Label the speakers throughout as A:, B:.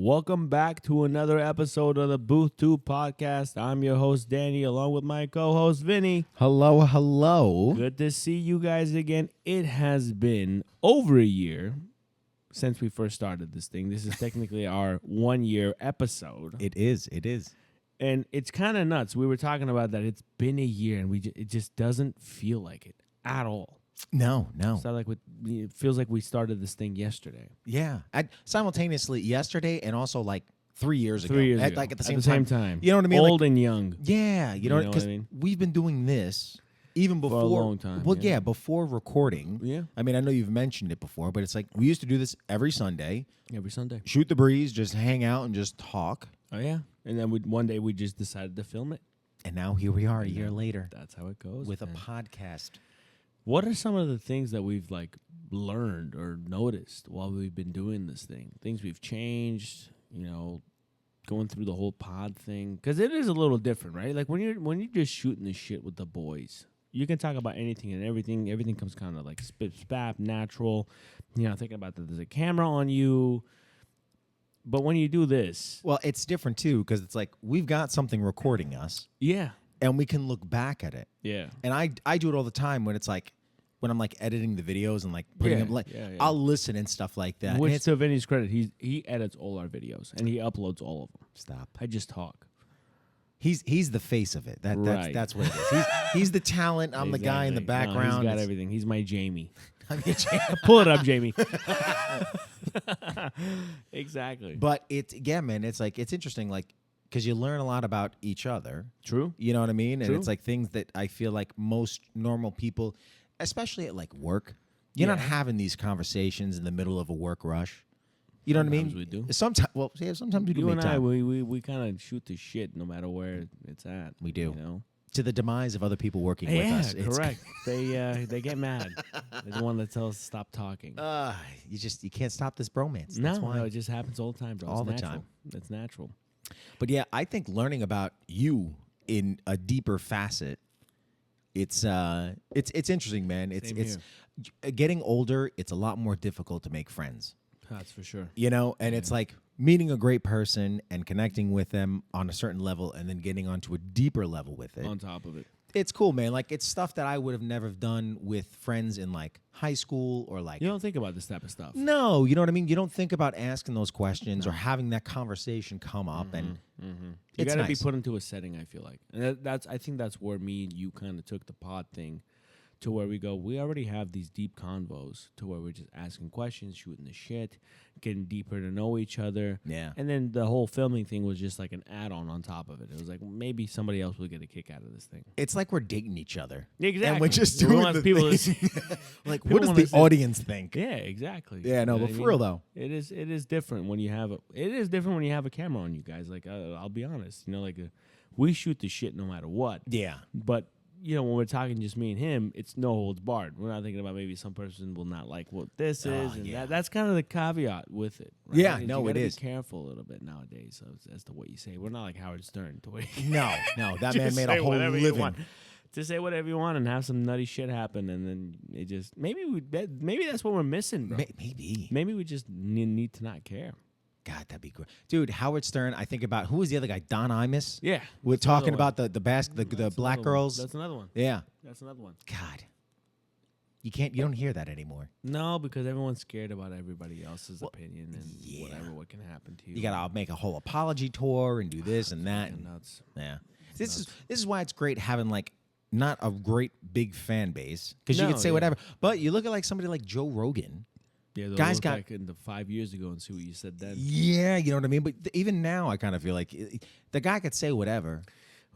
A: Welcome back to another episode of the Booth 2 podcast. I'm your host, Danny, along with my co-host, Vinny.
B: Hello, hello.
A: Good to see you guys again. It has been over a year since we first started this thing. This is technically our 1-year episode.
B: It is.
A: And it's kind of nuts. We were talking about that. It's been a year, and it just doesn't feel like it at all.
B: No.
A: It's not like it feels like we started this thing yesterday.
B: Yeah. Simultaneously yesterday and also like 3 years ago.
A: 3 years ago.
B: Like at the same
A: time.
B: You know what I mean?
A: Old and young.
B: Yeah. You know
A: what I mean?
B: We've been doing this even before.
A: For a long time.
B: Well, yeah, before recording.
A: Yeah.
B: I mean, I know you've mentioned it before, but it's like we used to do this every Sunday.
A: Every Sunday.
B: Shoot the breeze, just hang out and just talk.
A: Oh, yeah. And then one day we just decided to film it.
B: And now here we are a year later.
A: That's how it goes.
B: With
A: man.
B: a podcast.
A: What are some of the things that we've learned or noticed while we've been doing this thing? Things we've changed, going through the whole pod thing, because it is a little different, right? Like when you're just shooting the shit with the boys, you can talk about anything and everything. Everything comes kind of like spit, spat, natural. Thinking about that there's a camera on you. But when you do this,
B: well, it's different too because it's like we've got something recording us.
A: Yeah.
B: And we can look back at it.
A: Yeah.
B: And I do it all the time when it's like, when I'm like editing the videos and like putting them, I'll listen and stuff like that.
A: Which to Vinny's credit, he edits all our videos and he uploads all of them.
B: Stop.
A: I just talk.
B: He's the face of it. That's what it is. He's the talent. I'm the guy in the background.
A: No, he's got everything. He's my Jamie.
B: I'm your Jamie.
A: Pull it up, Jamie. Exactly.
B: But it's interesting, like, because you learn a lot about each other.
A: True.
B: You know what I mean?
A: True.
B: And it's like things that I feel like most normal people, especially at like work, you're not having these conversations in the middle of a work rush. You know what I mean?
A: We do.
B: Sometimes we do.
A: You
B: make
A: and
B: time.
A: we kind of shoot the shit no matter where it's at.
B: We do. To the demise of other people working with us.
A: Yeah, correct. They get mad. They're the one that tells us to stop talking.
B: You can't stop this bromance.
A: No,
B: That's why.
A: no, it just happens all the time, bro.
B: All
A: it's
B: the
A: natural.
B: time.
A: It's natural.
B: But yeah, I think learning about you in a deeper facet, it's interesting, man. It's getting older. It's a lot more difficult to make friends.
A: That's for sure.
B: And it's like meeting a great person and connecting with them on a certain level, and then getting onto a deeper level with it.
A: On top of it.
B: It's cool, man. Like, it's stuff that I would have never done with friends in like high school or like.
A: You don't think about this type of stuff.
B: No, you know what I mean? You don't think about asking those questions or having that conversation come up, and
A: you got to be
B: nice.
A: put into a setting. I feel like, and I think that's where me and you kind of took the pod thing, to where we already have these deep convos, to where we're just asking questions, shooting the shit, getting deeper to know each other.
B: Yeah.
A: And then the whole filming thing was just like an add-on on top of it. It was like maybe somebody else will get a kick out of this thing.
B: It's like we're dating each other.
A: Exactly.
B: And we're just
A: We
B: doing
A: want
B: the
A: people
B: thing. Like,
A: people
B: what does
A: wanna
B: the
A: see-
B: audience think?
A: Yeah, exactly.
B: Yeah, no,
A: You know
B: but
A: what I
B: for
A: mean?
B: real though.
A: It is different when you have a camera on you guys. Like I'll be honest, we shoot the shit no matter what.
B: Yeah.
A: But when we're talking just me and him, it's no holds barred. We're not thinking about maybe some person will not like what this is, and that's kind of the caveat with it. Right?
B: Yeah,
A: Is
B: no,
A: you
B: it
A: gotta
B: is.
A: Be careful a little bit nowadays as to what you say. We're not like Howard Stern.
B: No, that man made
A: say
B: a whole
A: whatever you
B: living.
A: want. To say whatever you want and have some nutty shit happen, and then it just maybe that's what we're missing, bro. Maybe we just need to not care.
B: God, that'd be great, dude. Howard Stern. I think about who was the other guy? Don Imus.
A: Yeah,
B: we're talking about the black girls.
A: That's another one.
B: Yeah,
A: that's another one.
B: God, you don't hear that anymore.
A: No, because everyone's scared about everybody else's opinion and what can happen to you.
B: You gotta make a whole apology tour and do this and that.
A: Nuts.
B: Yeah, this is why it's great having like not a great big fan base, because you can say whatever. But you look at like somebody like Joe Rogan.
A: Yeah,
B: guys
A: look
B: got
A: back into 5 years ago and see what you said then.
B: Yeah, you know what I mean. But even now, I kind of feel like the guy could say whatever.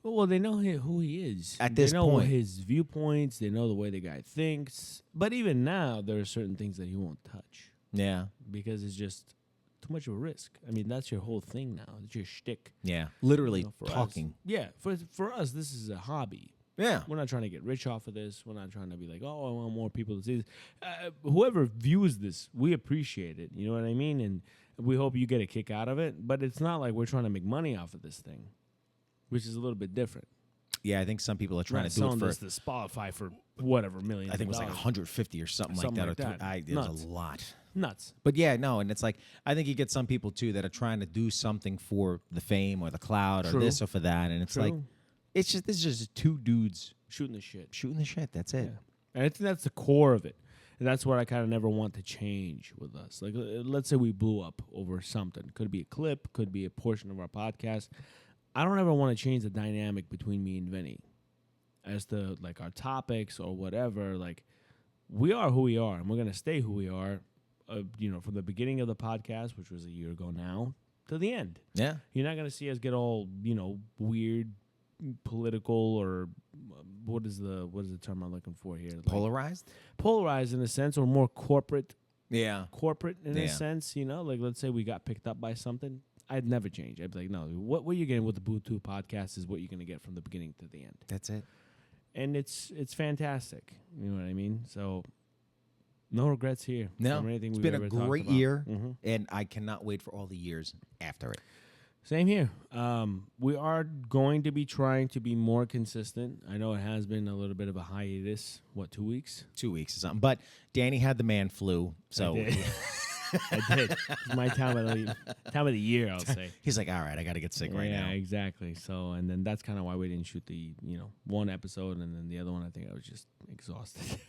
A: Well, they know who he is
B: at this point.
A: They know his viewpoints. They know the way the guy thinks. But even now, there are certain things that he won't touch.
B: Yeah,
A: because it's just too much of a risk. I mean, that's your whole thing now. It's your shtick.
B: Yeah, literally talking.
A: For us, this is a hobby.
B: Yeah.
A: We're not trying to get rich off of this. We're not trying to be like, oh, I want more people to see this. Whoever views this, we appreciate it. You know what I mean? And we hope you get a kick out of it. But it's not like we're trying to make money off of this thing, which is a little bit different.
B: Yeah, I think some people are trying to do it for
A: this to Spotify for whatever million.
B: I think it was like $150 or something like that. It was a lot.
A: Nuts.
B: But yeah, no, and it's like I think you get some people too that are trying to do something for the fame or the clout or
A: True.
B: this or for that, and it's like
A: True.
B: it's just two dudes
A: Shooting the shit.
B: shooting the shit. That's it.
A: Yeah. And I think that's the core of it. And that's what I kind of never want to change with us. Like, let's say we blew up over something. Could be a clip, could be a portion of our podcast. I don't ever want to change the dynamic between me and Vinny as to, like, our topics or whatever. Like, we are who we are, and we're going to stay who we are, from the beginning of the podcast, which was a year ago now, to the end.
B: Yeah.
A: You're not going to see us get all, weird, political, or what is the term I'm looking for here? Like, polarized in a sense, or more corporate
B: Yeah.
A: in a sense, like let's say we got picked up by something. I'd never change. I'd be like, no, what you're getting with the Bluetooth podcast is what you're going to get from the beginning to the end.
B: That's it.
A: And it's fantastic. You know what I mean? So no regrets here.
B: No,
A: from anything
B: it's
A: we've
B: been a
A: ever talked
B: great
A: about.
B: year,
A: Mhm.
B: and I cannot wait for all the years after it.
A: Same here. We are going to be trying to be more consistent. I know it has been a little bit of a hiatus. 2 weeks?
B: 2 weeks or something. But Danny had the man flu, so
A: I did. I did. It's my time of the year, I'll say.
B: he's like, all right, I got to get sick right now.
A: Yeah, exactly. So, and then that's kind of why we didn't shoot the, one episode, and then the other one, I think I was just exhausted.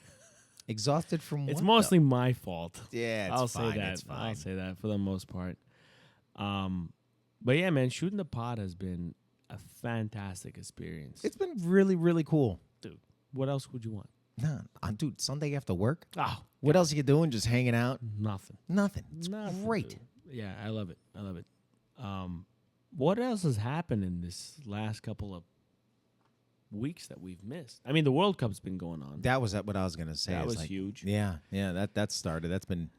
B: Exhausted from what?
A: It's mostly my fault.
B: Yeah,
A: I'll
B: fine,
A: say that.
B: It's fine.
A: I'll say that for the most part. But yeah, man, shooting the pod has been a fantastic experience.
B: It's been really, really cool.
A: Dude, what else would you want?
B: Nah, dude, Sunday after work?
A: Oh,
B: What else are you doing? Just hanging out?
A: nothing.
B: Nothing. It's
A: Nothing,
B: great.
A: dude. Yeah, I love it. What else has happened in this last couple of weeks that we've missed? I mean, the World Cup's been going on.
B: That was what I was going to say.
A: That
B: It's
A: was
B: like,
A: huge.
B: Yeah, that started. That's been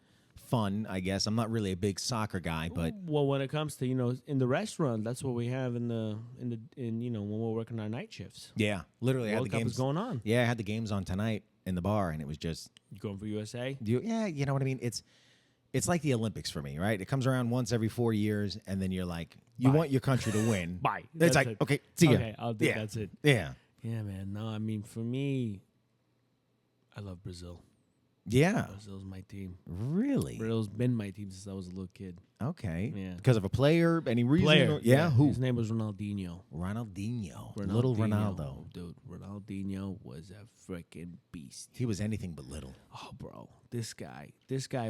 B: fun, I guess. I'm not really a big soccer guy, but
A: Well, when it comes to, in the restaurant, that's what we have in when we're working our night shifts.
B: yeah, literally I had
A: World
B: the
A: Cup
B: games
A: is going on.
B: Yeah, I had the games on tonight in the bar, and it was just
A: You going for USA?
B: you know what I mean? It's like the Olympics for me, right? It comes around once every 4 years, and then you're like, you
A: Bye.
B: want your country to win.
A: Bye.
B: It's
A: That's
B: like,
A: it.
B: okay, see ya.
A: Okay, I'll do
B: Yeah.
A: that's it.
B: Yeah.
A: Yeah, man. No, I mean, for me, I love Brazil.
B: Yeah.
A: Brazil's my team.
B: Really?
A: Brazil's been my team since I was a little kid.
B: Okay.
A: Yeah.
B: Because of a player, any reason?
A: Player.
B: Or- yeah, who?
A: His name was Ronaldinho.
B: Ronaldinho. Little Ronaldo.
A: Dude, Ronaldinho was a freaking beast.
B: He was anything but little.
A: Oh, bro. This guy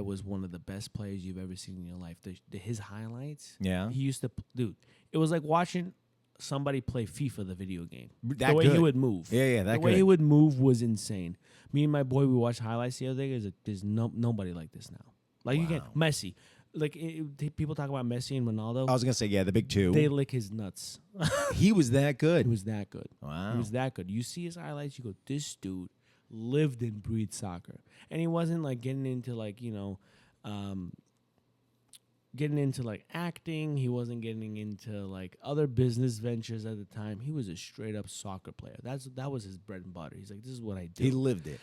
A: was one of the best players you've ever seen in your life. His highlights.
B: Yeah.
A: He used to, dude, it was like watching somebody play FIFA, the video game.
B: That
A: the way he
B: good.
A: would move.
B: Yeah, that
A: The way
B: good.
A: he would move was insane. Me and my boy, we watched highlights the other day. There's nobody like this now. Like, you get
B: Wow.
A: Messi. Like, people talk about Messi and Ronaldo.
B: I was going to say, yeah, the big two.
A: They lick his nuts.
B: He was that good.
A: He was that good.
B: Wow.
A: He was that good. You see his highlights, you go, this dude lived and breathed soccer. And he wasn't like getting into like, acting. He wasn't getting into like other business ventures at the time. He was a straight up soccer player. That was his bread and butter. He's like, this is what I do.
B: He lived it.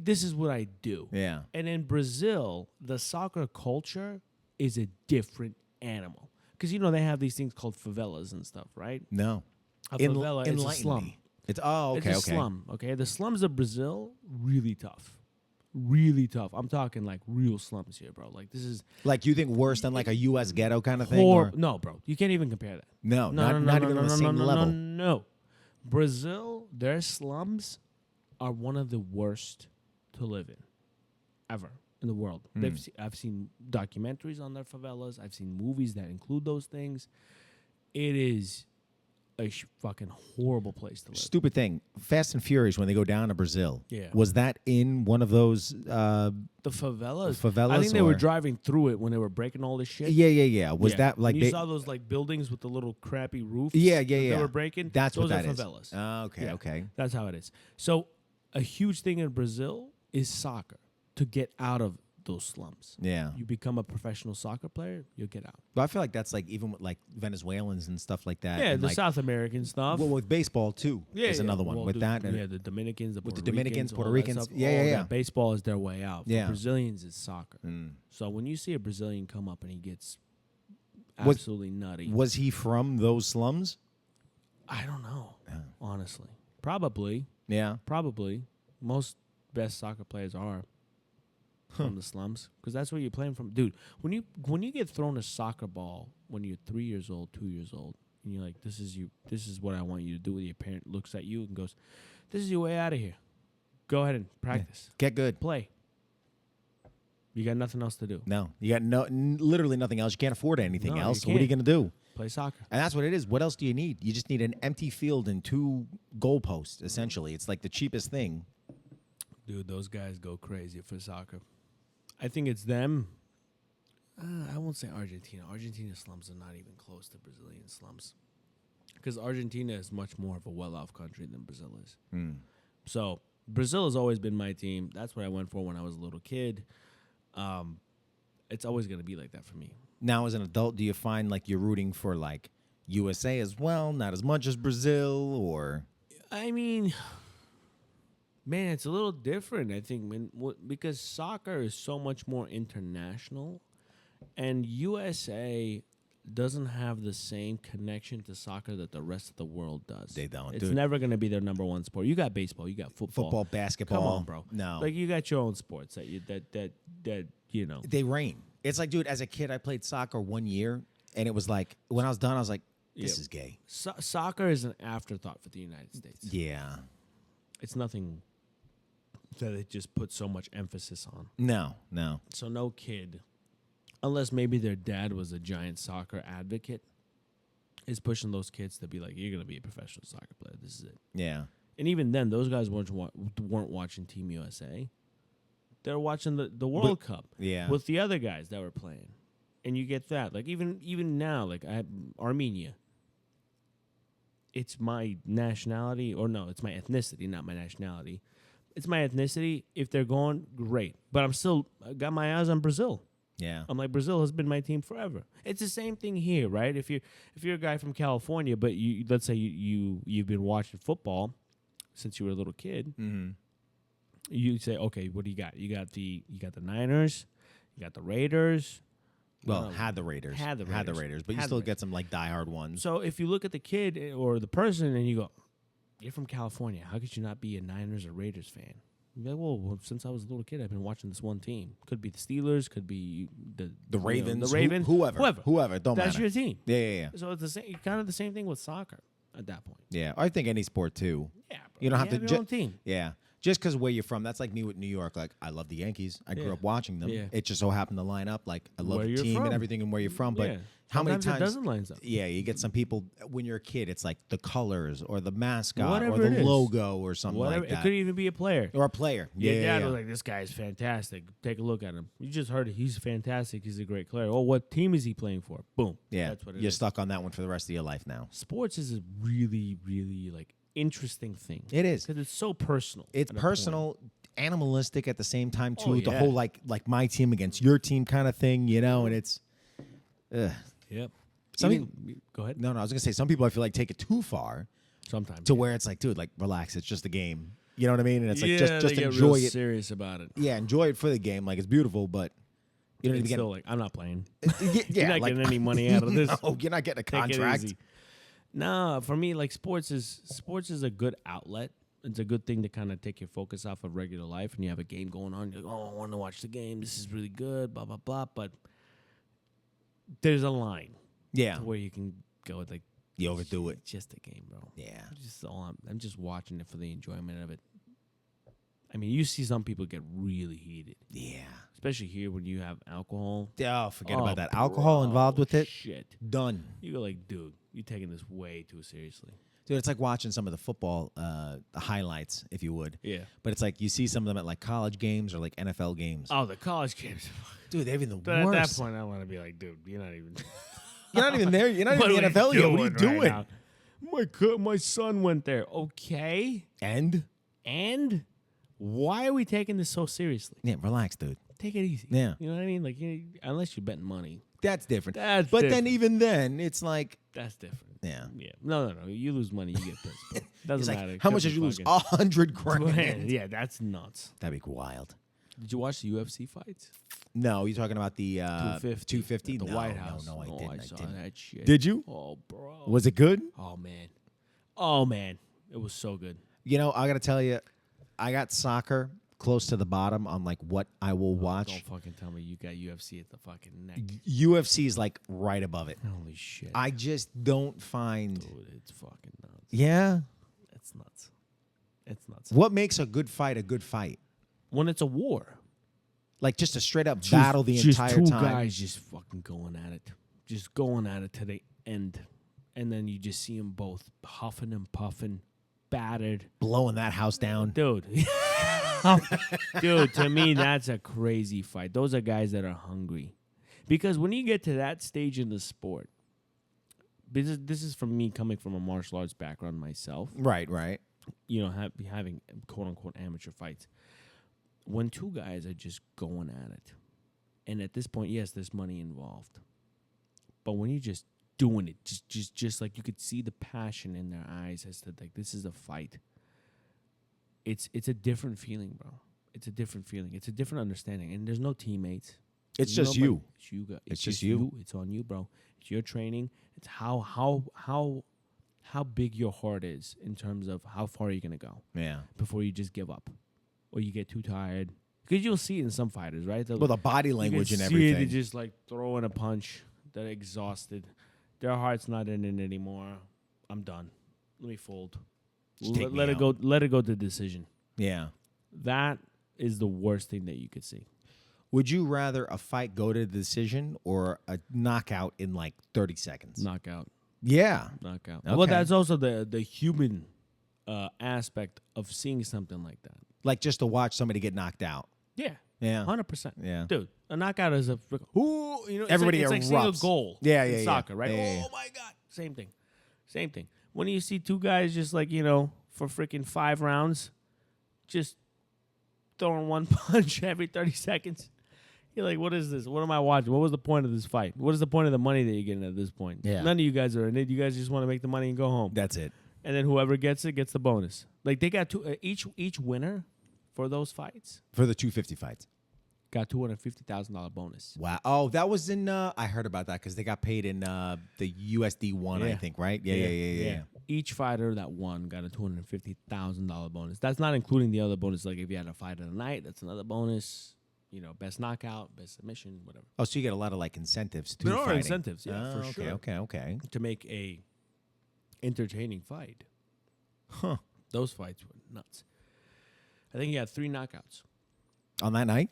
A: This is what I do.
B: Yeah.
A: And in Brazil, the soccer culture is a different animal. Because, they have these things called favelas and stuff, right?
B: No.
A: A favela is a
B: Enlighten
A: slum.
B: me. It's okay,
A: It's a slum, okay? The slums of Brazil, really tough. Really tough. I'm talking like real slums here, bro. Like, this is
B: Like, you think worse than like a U.S. ghetto kind of thing? Or?
A: No, bro. You can't even compare that.
B: No,
A: No,
B: not even on the same level.
A: No. Brazil, their slums are one of the worst to live in ever in the world. I've seen documentaries on their favelas. I've seen movies that include those things. It is a fucking horrible place to live.
B: Stupid thing. Fast and Furious, when they go down to Brazil.
A: Yeah.
B: Was that in one of those?
A: The favelas.
B: The favelas,
A: I think they were
B: or-
A: driving through it when they were breaking all this shit.
B: Yeah. Was
A: Yeah.
B: that like
A: And you
B: they?
A: saw those like buildings with the little crappy roofs?
B: Yeah.
A: They were breaking.
B: That's
A: those
B: what that
A: are
B: is.
A: favelas.
B: Okay.
A: Yeah.
B: Okay.
A: That's how it is. So a huge thing in Brazil is soccer. To get out of those slums.
B: Yeah.
A: You become a professional soccer player, you'll get out.
B: But I feel like that's like even with like Venezuelans and stuff like that.
A: Yeah,
B: and
A: the
B: like,
A: South American stuff.
B: Well, with baseball too. Is another one
A: Well,
B: with that. And
A: Yeah, the Dominicans,
B: with
A: Puerto
B: the Dominicans,
A: Ricans,
B: Puerto
A: all that
B: Ricans.
A: stuff,
B: Yeah,
A: all
B: yeah,
A: that.
B: yeah.
A: Baseball is their way out. For
B: Yeah.
A: Brazilians, it's soccer. So when you see a Brazilian come up and he gets absolutely nutty,
B: Was he from those slums?
A: I don't know, honestly. Probably.
B: Yeah.
A: Most best soccer players are. from the slums, because that's where you're playing from, dude. When you get thrown a soccer ball when you're 3 years old, 2 years old, and you're like, this is what I want you to do. Your parent looks at you and goes, this is your way out of here. Go ahead and practice.
B: Yeah. Get good.
A: Play. You got nothing else to do.
B: No, you got literally nothing else. You can't afford anything
A: No,
B: else.
A: you
B: So what are you
A: can't.
B: going to do?
A: Play soccer.
B: And that's what it is. What else do you need? You just need an empty field and 2 goalposts, essentially. It's like the cheapest thing.
A: Dude, those guys go crazy for soccer. I think it's them. I won't say Argentina. Argentina slums are not even close to Brazilian slums. Because Argentina is much more of a well-off country than Brazil is. So Brazil has always been my team. That's what I went for when I was a little kid. It's always going to be like that for me.
B: Now, as an adult, do you find like you're rooting for like USA as well? Not as much as Brazil, or?
A: I mean, man, it's a little different, I think, because soccer is so much more international, and USA doesn't have the same connection to soccer that the rest of the world does.
B: They don't.
A: It's
B: Dude.
A: never going to be their number one sport. You got baseball, you got football,
B: basketball.
A: Come on, bro.
B: No,
A: like you got your own sports that you know.
B: They reign. It's like, dude, as a kid, I played soccer 1 year, and it was like, when I was done, I was like, this is gay.
A: Soccer is an afterthought for the United States.
B: Yeah.
A: It's nothing that it just puts so much emphasis on.
B: No.
A: So no kid, unless maybe their dad was a giant soccer advocate, is pushing those kids to be like, you're going to be a professional soccer player. This is it.
B: Yeah.
A: And even then, those guys weren't watching Team USA. They're watching the World Cup with the other guys that were playing. And you get that. Like, even now, like, Armenia, it's my nationality, or no, it's my ethnicity, not my nationality. It's my ethnicity. If they're going, great. But I got my eyes on Brazil.
B: Yeah.
A: I'm like, Brazil has been my team forever. It's the same thing here, right? If you're a guy from California, but let's say you've been watching football since you were a little kid, you say, okay, what do you got? You got the Niners, you got the Raiders.
B: Well, had the Raiders, but you still get some like diehard ones.
A: So if you look at the kid or the person and you go, you're from California, how could you not be a Niners or Raiders fan? You're like, well, since I was a little kid, I've been watching this one team. Could be the Steelers, could be the
B: Ravens,
A: the Ravens,
B: whoever, don't
A: That's
B: matter.
A: your team.
B: Yeah.
A: So it's the same, kind of the same thing with soccer at that point.
B: Yeah, I think any sport too.
A: Yeah, bro.
B: You don't have to
A: your own team.
B: Yeah, just because where you're from. That's like me with New York. Like I love the Yankees. I grew up watching them.
A: Yeah.
B: It just so happened to line up. Like I love
A: Where
B: the
A: you're
B: team
A: from.
B: and everything and where you're from. But
A: Yeah.
B: how many
A: Sometimes
B: times
A: it doesn't line up?
B: Yeah, you get some people when you're a kid. It's like the colors or the mascot
A: Whatever
B: or
A: it
B: the
A: is.
B: logo or something
A: Whatever.
B: like that.
A: It could even be a player.
B: Or a player.
A: Your
B: Yeah,
A: dad
B: yeah.
A: was like, this guy's fantastic. Take a look at him. You just heard it. He's fantastic. He's a great player. Oh, what team is he playing for? Boom.
B: Yeah,
A: That's what it
B: you're
A: is.
B: stuck on that one for the rest of your life now.
A: Sports is a really, really like interesting thing.
B: It is.
A: Because it's so personal.
B: It's
A: at a
B: personal, animalistic at the same time too.
A: Oh,
B: The
A: yeah.
B: whole like my team against your team kind of thing, you know. And it's,
A: point. Yep. Go ahead.
B: no. I was gonna say some people I feel like take it too far
A: Sometimes.
B: to where it's like, dude, like relax. It's just a game. You know what I mean? And it's like
A: yeah,
B: just
A: they get
B: enjoy
A: real
B: it.
A: serious about it.
B: Yeah, enjoy it for the game. Like it's beautiful, but you don't
A: It's
B: even get.
A: still like, I'm not playing.
B: yeah,
A: You're not
B: like,
A: getting any money out of this.
B: No, you're not getting a
A: Take it
B: contract.
A: easy. No, for me, like sports is a good outlet. It's a good thing to kind of take your focus off of regular life, and you have a game going on. You're like, oh, I want to watch the game. This is really good. Blah blah blah. But there's a line
B: Yeah,
A: to where you can go with like,
B: you overdo it.
A: it's just a game, bro.
B: Yeah,
A: I'm just watching it for the enjoyment of it. I mean, you see some people get really heated,
B: yeah.
A: especially here when you have alcohol.
B: Oh, forget
A: Oh,
B: about that. Alcohol
A: bro,
B: involved with it.
A: Shit.
B: Done.
A: You go like, dude, you're taking this way too seriously.
B: Dude, it's like watching some of the football highlights, if you would.
A: Yeah.
B: But it's like you see some of them at like college games or like NFL games.
A: Oh, the college games.
B: Dude, they're even the
A: But
B: worst.
A: at that point, I want to be like, dude, you're not even.
B: You're not even there. You're not
A: What
B: even in the
A: are we
B: NFL yet. What are you
A: doing right
B: doing?
A: now? My son went there. Okay.
B: And?
A: Why are we taking this so seriously?
B: Yeah, relax, dude.
A: Take it easy.
B: Yeah.
A: You know what I mean? Like, unless you're betting money.
B: That's different.
A: That's
B: but
A: different.
B: then even then, it's like,
A: That's different.
B: yeah.
A: Yeah. No. You lose money, you get pissed. Bro.
B: It's
A: Doesn't
B: like,
A: matter.
B: how
A: Could
B: much
A: be
B: did you lose?
A: fucking-
B: 100 grand.
A: Yeah, that's nuts.
B: That'd be wild.
A: Did you watch the UFC fights?
B: No, you're talking about the
A: 250.
B: 250?
A: At the
B: No,
A: White House.
B: No, I
A: Oh,
B: didn't.
A: I saw
B: didn't.
A: that shit.
B: Did you?
A: Oh, bro.
B: Was it good?
A: Oh, man. It was so good.
B: You know, I got to tell you, I got soccer close to the bottom on like what I will watch.
A: Don't fucking tell me you got UFC at the fucking neck.
B: UFC is like right above it.
A: Holy shit.
B: I just don't find.
A: Dude, it's fucking nuts.
B: Yeah.
A: It's nuts. It's nuts.
B: What makes a good fight a good fight?
A: When it's a war.
B: Like just a straight up battle the entire
A: Just two
B: time.
A: guys just fucking going at it. Just going at it to the end. And then you just see them both huffing and puffing, battered.
B: Blowing that house down.
A: Dude. Dude, to me, that's a crazy fight. Those are guys that are hungry. Because when you get to that stage in the sport, this is from me coming from a martial arts background myself.
B: Right, right.
A: You know, having quote-unquote amateur fights. When two guys are just going at it, and at this point, yes, there's money involved. But when you're just doing it, just like you could see the passion in their eyes as to like this is a fight. It's a different feeling, bro. It's a different feeling. It's a different understanding, and there's no teammates.
B: It's just you.
A: It's you guys.
B: It's just you.
A: It's on you, bro. It's your training. It's how big your heart is in terms of how far you're gonna go.
B: Yeah.
A: Before you just give up, or you get too tired. Because you'll see it in some fighters, right?
B: Well, the body language and everything.
A: They're just like throwing a punch. They're exhausted. Their heart's not in it anymore. I'm done. Let me fold. Let it go. Let it go to decision.
B: Yeah.
A: That is the worst thing that you could see.
B: Would you rather a fight go to decision or a knockout in like 30 seconds?
A: Knockout.
B: Yeah.
A: Knockout.
B: Okay.
A: Well, that's also the human aspect of seeing something like that.
B: Like just to watch somebody get knocked out.
A: Yeah.
B: Yeah.
A: 100%.
B: Yeah.
A: Dude, a knockout is
B: Everybody
A: it's like seeing a
B: erupts.
A: goal.
B: Yeah,
A: in
B: yeah,
A: soccer,
B: yeah.
A: right?
B: Yeah.
A: Oh my God. Same thing. When you see two guys just like, for freaking 5 rounds, just throwing one punch every 30 seconds. You're like, what is this? What am I watching? What was the point of this fight? What is the point of the money that you're getting at this point?
B: Yeah.
A: None of you guys are in it. You guys just want to make the money and go home.
B: That's it.
A: And then whoever gets it gets the bonus. Like they got each winner for those fights
B: For the 250 fights.
A: got $250,000 bonus.
B: Wow. Oh, that was in, I heard about that because they got paid in the USD one, I
A: Yeah.
B: think, right? Yeah.
A: Each fighter that won got a $250,000 bonus. That's not including the other bonus. Like if you had a fight of the night, that's another bonus. Best knockout, best submission, whatever.
B: Oh, so you get a lot of like incentives too.
A: There are
B: fighting.
A: incentives, yeah, for sure.
B: Okay.
A: To make a entertaining fight.
B: Huh.
A: Those fights were nuts. I think he had 3 knockouts.
B: On that night?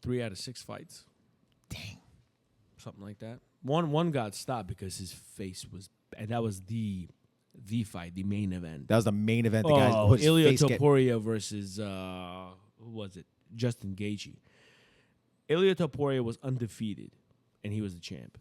A: 3 out of 6 fights.
B: Dang.
A: Something like that. One got stopped because his face was, and that was the fight, the main event.
B: That was the main event. The guys put his
A: Ilya
B: face
A: Topuria versus who was it? Justin Gaethje. Ilya Topuria was undefeated, and he was the champ.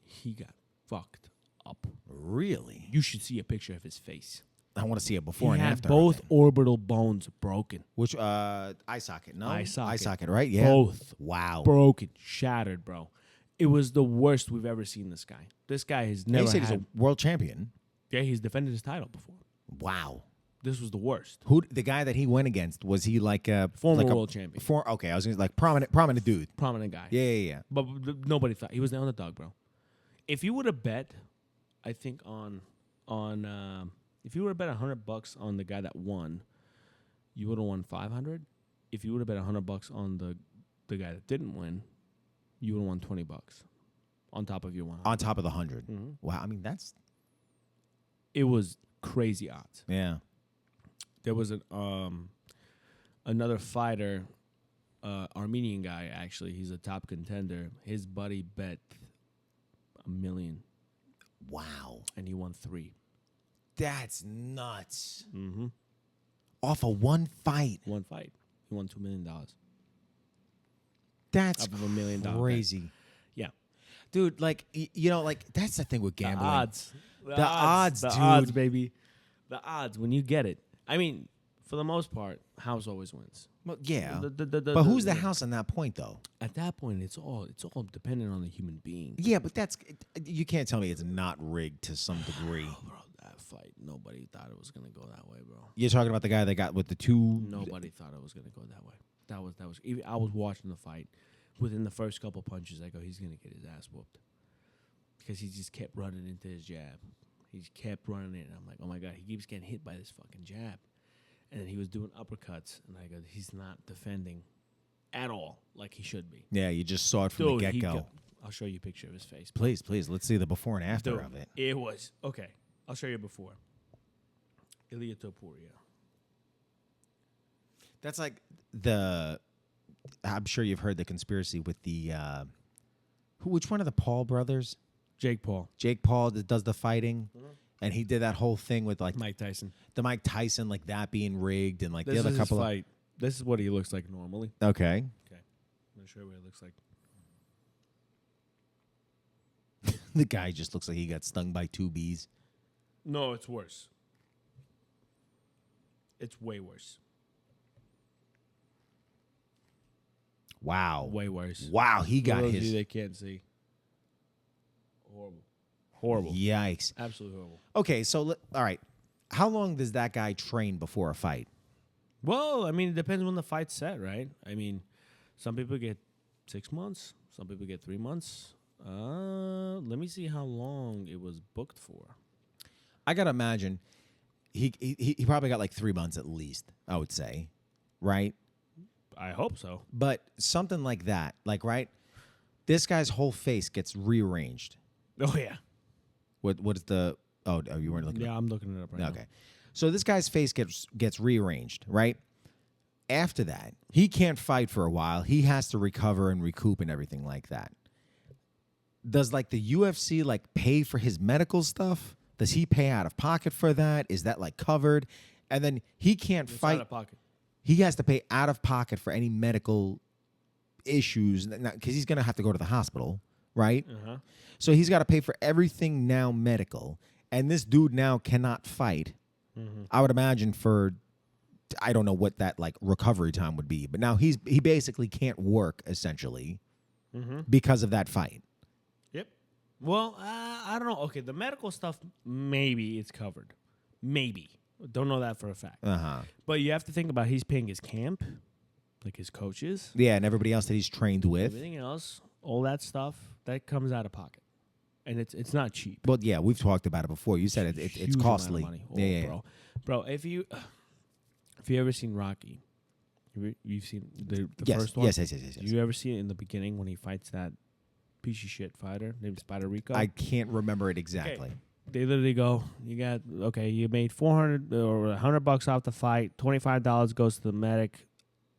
A: He got fucked up.
B: Really?
A: You should see a picture of his face.
B: I want to see it before
A: He
B: and
A: had
B: after.
A: both orbital bones broken.
B: Which eye socket? No,
A: Eye socket.
B: Eye socket, right? Yeah.
A: Both
B: Wow.
A: broken, shattered, bro. It was the worst we've ever seen this guy. This guy has never
B: They said
A: had.
B: he's a world champion.
A: Yeah, he's defended his title before.
B: Wow.
A: This was the worst.
B: Who the guy that he went against, was he like a
A: Former
B: like
A: world champion.
B: Okay, I was gonna like prominent dude.
A: Prominent guy.
B: Yeah.
A: But nobody thought he was the underdog, bro. If you would have bet, I think if you would have bet $100 on the guy that won, you would have won 500. If you would have bet $100 on the guy that didn't win, you would have won $20 on top of your 100.
B: On top of the 100.
A: Mm-hmm.
B: Wow. I mean, that's
A: It was crazy odds.
B: yeah.
A: There was another fighter, Armenian guy. Actually, he's a top contender. His buddy bet $1 million,
B: Wow.
A: and he won 3.
B: That's nuts.
A: Mm-hmm.
B: Off of one fight.
A: One fight, he won $2 million.
B: That's
A: Off of $1 million
B: crazy.
A: Yeah,
B: Dude, like like that's the thing with gambling.
A: The odds,
B: The odds,
A: the
B: dude.
A: odds, baby. The odds when you get it. I mean, for the most part, house always wins.
B: Well, yeah.
A: But
B: Who's the house on that point though?
A: At that point, it's all dependent on the human being.
B: Yeah, but you can't tell me it's not rigged to some degree.
A: Bro, that fight, nobody thought it was gonna go that way, bro.
B: You're talking about the guy that got with the 2.
A: Nobody thought it was gonna go that way. That was. Even I was watching the fight. Within the first couple punches, I go, he's gonna get his ass whooped because he just kept running into his jab. He just kept running it. And I'm like, oh my god, he keeps getting hit by this fucking jab. and then he was doing uppercuts, and I go, he's not defending at all like he should be.
B: Yeah, you just saw it from the get-go.
A: I'll show you a picture of his face.
B: Please, let's see the before and after
A: Dude,
B: of it.
A: it was okay. I'll show you before. Ilya Topuria.
B: That's like I'm sure you've heard the conspiracy with the which one of the Paul brothers?
A: Jake Paul.
B: Jake Paul that does the fighting, and he did that whole thing with like
A: Mike Tyson.
B: the Mike Tyson, like that being rigged, and like
A: This
B: the other
A: is
B: couple
A: his fight. This is what he looks like normally.
B: Okay.
A: Okay. I'm gonna show you what it looks like.
B: The guy just looks like he got stung by 2 bees.
A: No, it's worse. It's way worse.
B: Wow.
A: Way worse.
B: Wow, he
A: For
B: got
A: those of
B: his.
A: you that can't see. Horrible. Horrible.
B: Yikes.
A: Absolutely horrible.
B: Okay, so all right. How long does that guy train before a fight?
A: Well, I mean, it depends when the fight's set, right? I mean, some people get 6 months. Some people get 3 months. Let me see how long it was booked for.
B: I gotta imagine he probably got like 3 months at least, I would say, right?
A: I hope so.
B: But something like that, like right, this guy's whole face gets rearranged.
A: Oh, yeah.
B: What is the? Oh, you weren't looking.
A: Yeah, I'm looking it up right now.
B: Okay, so this guy's face gets rearranged, right? After that, he can't fight for a while. He has to recover and recoup and everything like that. Does like the UFC like pay for his medical stuff? Does he pay out of pocket for that? Is that like covered? And then he can't
A: It's
B: fight.
A: out of pocket.
B: He has to pay out of pocket for any medical issues because he's going to have to go to the hospital, right?
A: Uh-huh.
B: So he's got to pay for everything now medical. And this dude now cannot fight.
A: Mm-hmm.
B: I would imagine for, I don't know what that like recovery time would be, but now he basically can't work essentially because of that fight.
A: Yep. Well, I don't know. Okay, the medical stuff, maybe it's covered. Maybe. Don't know that for a fact.
B: Uh-huh.
A: But you have to think about he's paying his camp, like his coaches,
B: Yeah, and everybody else that he's trained with.
A: everything else, all that stuff, that comes out of pocket. And it's not cheap.
B: Well, yeah, we've talked about it before. You said it's
A: Huge amount of
B: costly.
A: money. Oh,
B: Yeah.
A: Bro, if you ever seen Rocky, you've seen the
B: Yes,
A: first one?
B: yes.
A: Did you ever see it in the beginning when he fights that piece of shit fighter named Spider Rico?
B: I can't remember it exactly.
A: Okay. They literally go, you made $400 or $100 off the fight, $25 goes to the medic,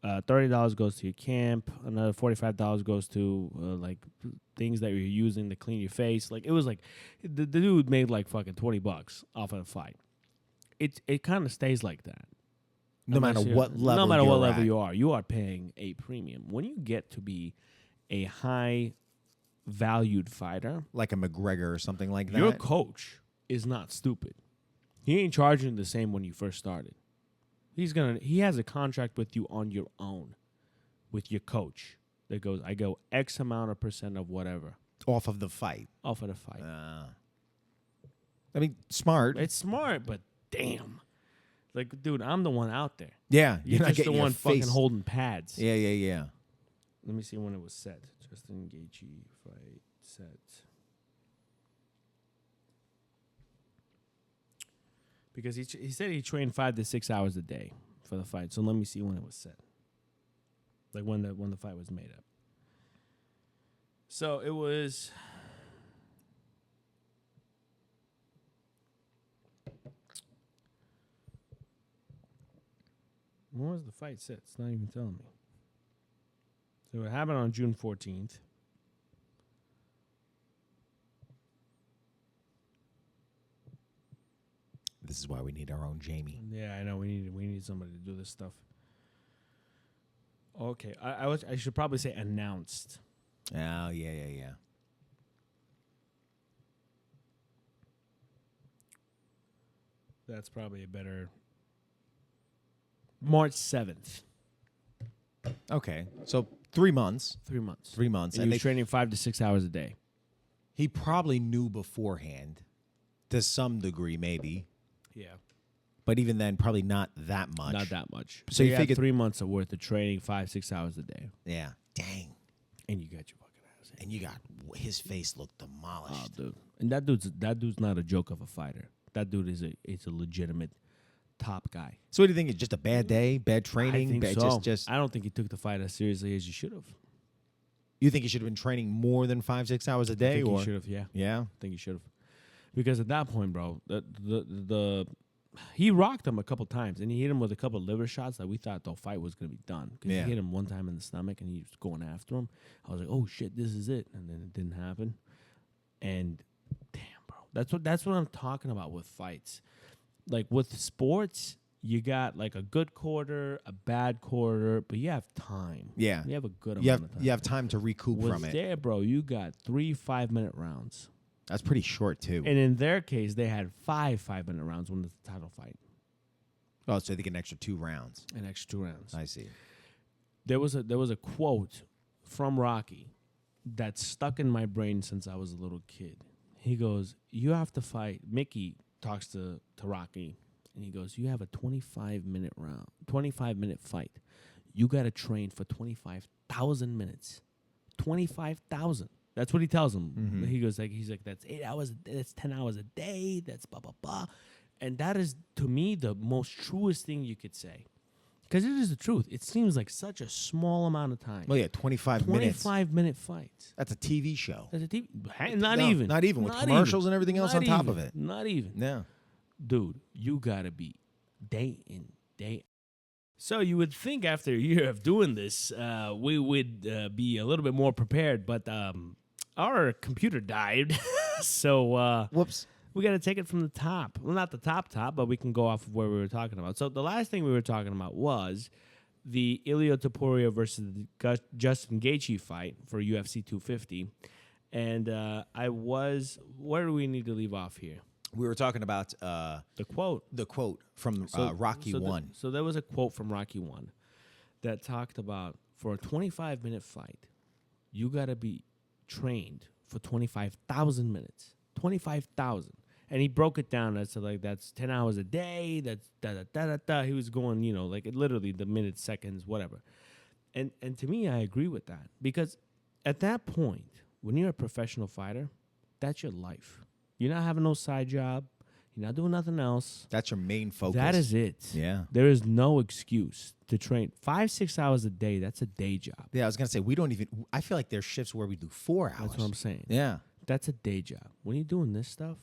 A: $30 goes to your camp, another $45 goes to like things that you're using to clean your face. Like it was like the dude made like fucking $20 off of the fight. It kind of stays like that.
B: No matter what level.
A: No matter what
B: you're
A: level
B: at.
A: you are paying a premium. When you get to be a high valued fighter,
B: Like a McGregor or something like that.
A: your coach is not stupid. He ain't charging the same when you first started. He has a contract with you on your own, with your coach. That goes, I go X amount of % of whatever
B: Off of the fight.
A: off of the fight.
B: I mean, smart.
A: It's smart, but damn, like, dude, I'm the one out there.
B: Yeah.
A: You're
B: not
A: just the
B: getting your
A: one fucking
B: face-
A: holding pads.
B: Yeah.
A: Let me see when it was set. Justin Gaethje fight set. Because he said he trained 5 to 6 hours a day for the fight. So let me see when it was set. Like when the fight was made up. So it was when was the fight set? It's not even telling me. So it happened on June 14th.
B: This is why we need our own Jamie.
A: Yeah, I know. We need somebody to do this stuff. Okay, I should probably say announced.
B: Oh, yeah.
A: That's probably a better. March 7th.
B: Okay. So 3 months.
A: 3 months.
B: 3 months.
A: And he was training 5 to 6 hours a day.
B: He probably knew beforehand to some degree, maybe.
A: Yeah.
B: But even then, probably not that much.
A: Not that much.
B: So
A: So
B: you
A: you had
B: figured-
A: 3 months of worth of training, 5-6 hours a day,
B: Yeah. Dang.
A: and you got your fucking ass.
B: And you got his face looked demolished.
A: Oh, dude. And that dude's not a joke of a fighter. That dude it's a legitimate top guy.
B: So what do you think? It's just a bad day, bad
A: I
B: training?
A: think
B: bad,
A: so.
B: just
A: I don't think he took the fight as seriously as you should have.
B: you think he should have been training more than 5-6 hours a
A: I
B: day?
A: think
B: Or
A: he should have, yeah.
B: yeah,
A: I think he should have. Because at that point, bro, the he rocked him a couple times, and he hit him with a couple liver shots that we thought the fight was going to be done. Because
B: Yeah.
A: he hit him one time in the stomach, and he was going after him. I was like, oh, shit, this is it. And then it didn't happen. And damn, bro. That's what I'm talking about with fights. Like with sports, you got like a good quarter, a bad quarter, but you have time.
B: yeah.
A: You have a good
B: You
A: amount
B: have
A: of time.
B: you have time to recoup
A: With
B: from it.
A: there, bro, you got 3 5-minute rounds.
B: That's pretty short too.
A: And in their case, they had 5 5-minute rounds when it's the title fight.
B: Oh, so they get an extra 2 rounds.
A: An extra 2 rounds.
B: I see.
A: There was a quote from Rocky that stuck in my brain since I was a little kid. He goes, "You have to fight." Mickey talks to Rocky, and he goes, "You have a 25-minute fight. You got to train for 25,000 minutes. 25,000." That's what he tells him.
B: Mm-hmm.
A: He's like, that's 8 hours. That's 10 hours a day. That's blah blah blah, and that is to me the most truest thing you could say, because it is the truth. It seems like such a small amount of time.
B: Well, yeah, 25 minutes.
A: 25-minute fights.
B: That's a TV show.
A: That's a TV.
B: Not even with commercials and everything else on top of it.
A: Not even.
B: Yeah.
A: Dude, you gotta be day in, day out. So you would think after a year of doing this, we would be a little bit more prepared, but our computer died. So
B: Whoops.
A: we got to take it from the top. Well, not the top, but we can go off of where we were talking about. So the last thing we were talking about was the Ilya Topuria versus the Justin Gaethje fight for UFC 250. And where do we need to leave off here?
B: We were talking about
A: The quote.
B: from Rocky 1.
A: So there was a quote from Rocky 1 that talked about, for a 25-minute fight, you got to be trained for 25,000 minutes. 25,000. And he broke it down as to like, that's 10 hours a day, that's da-da-da-da-da. He was going, like literally the minutes, seconds, whatever. And to me, I agree with that. Because at that point, when you're a professional fighter, that's your life. You're not having no side job. You're not doing nothing else.
B: That's your main focus.
A: That is it.
B: Yeah.
A: There is no excuse to train 5-6 hours a day. That's a day job.
B: Yeah, I was going to say, I feel like there's shifts where we do 4 hours.
A: That's what I'm saying.
B: Yeah.
A: That's a day job. When you're doing this stuff,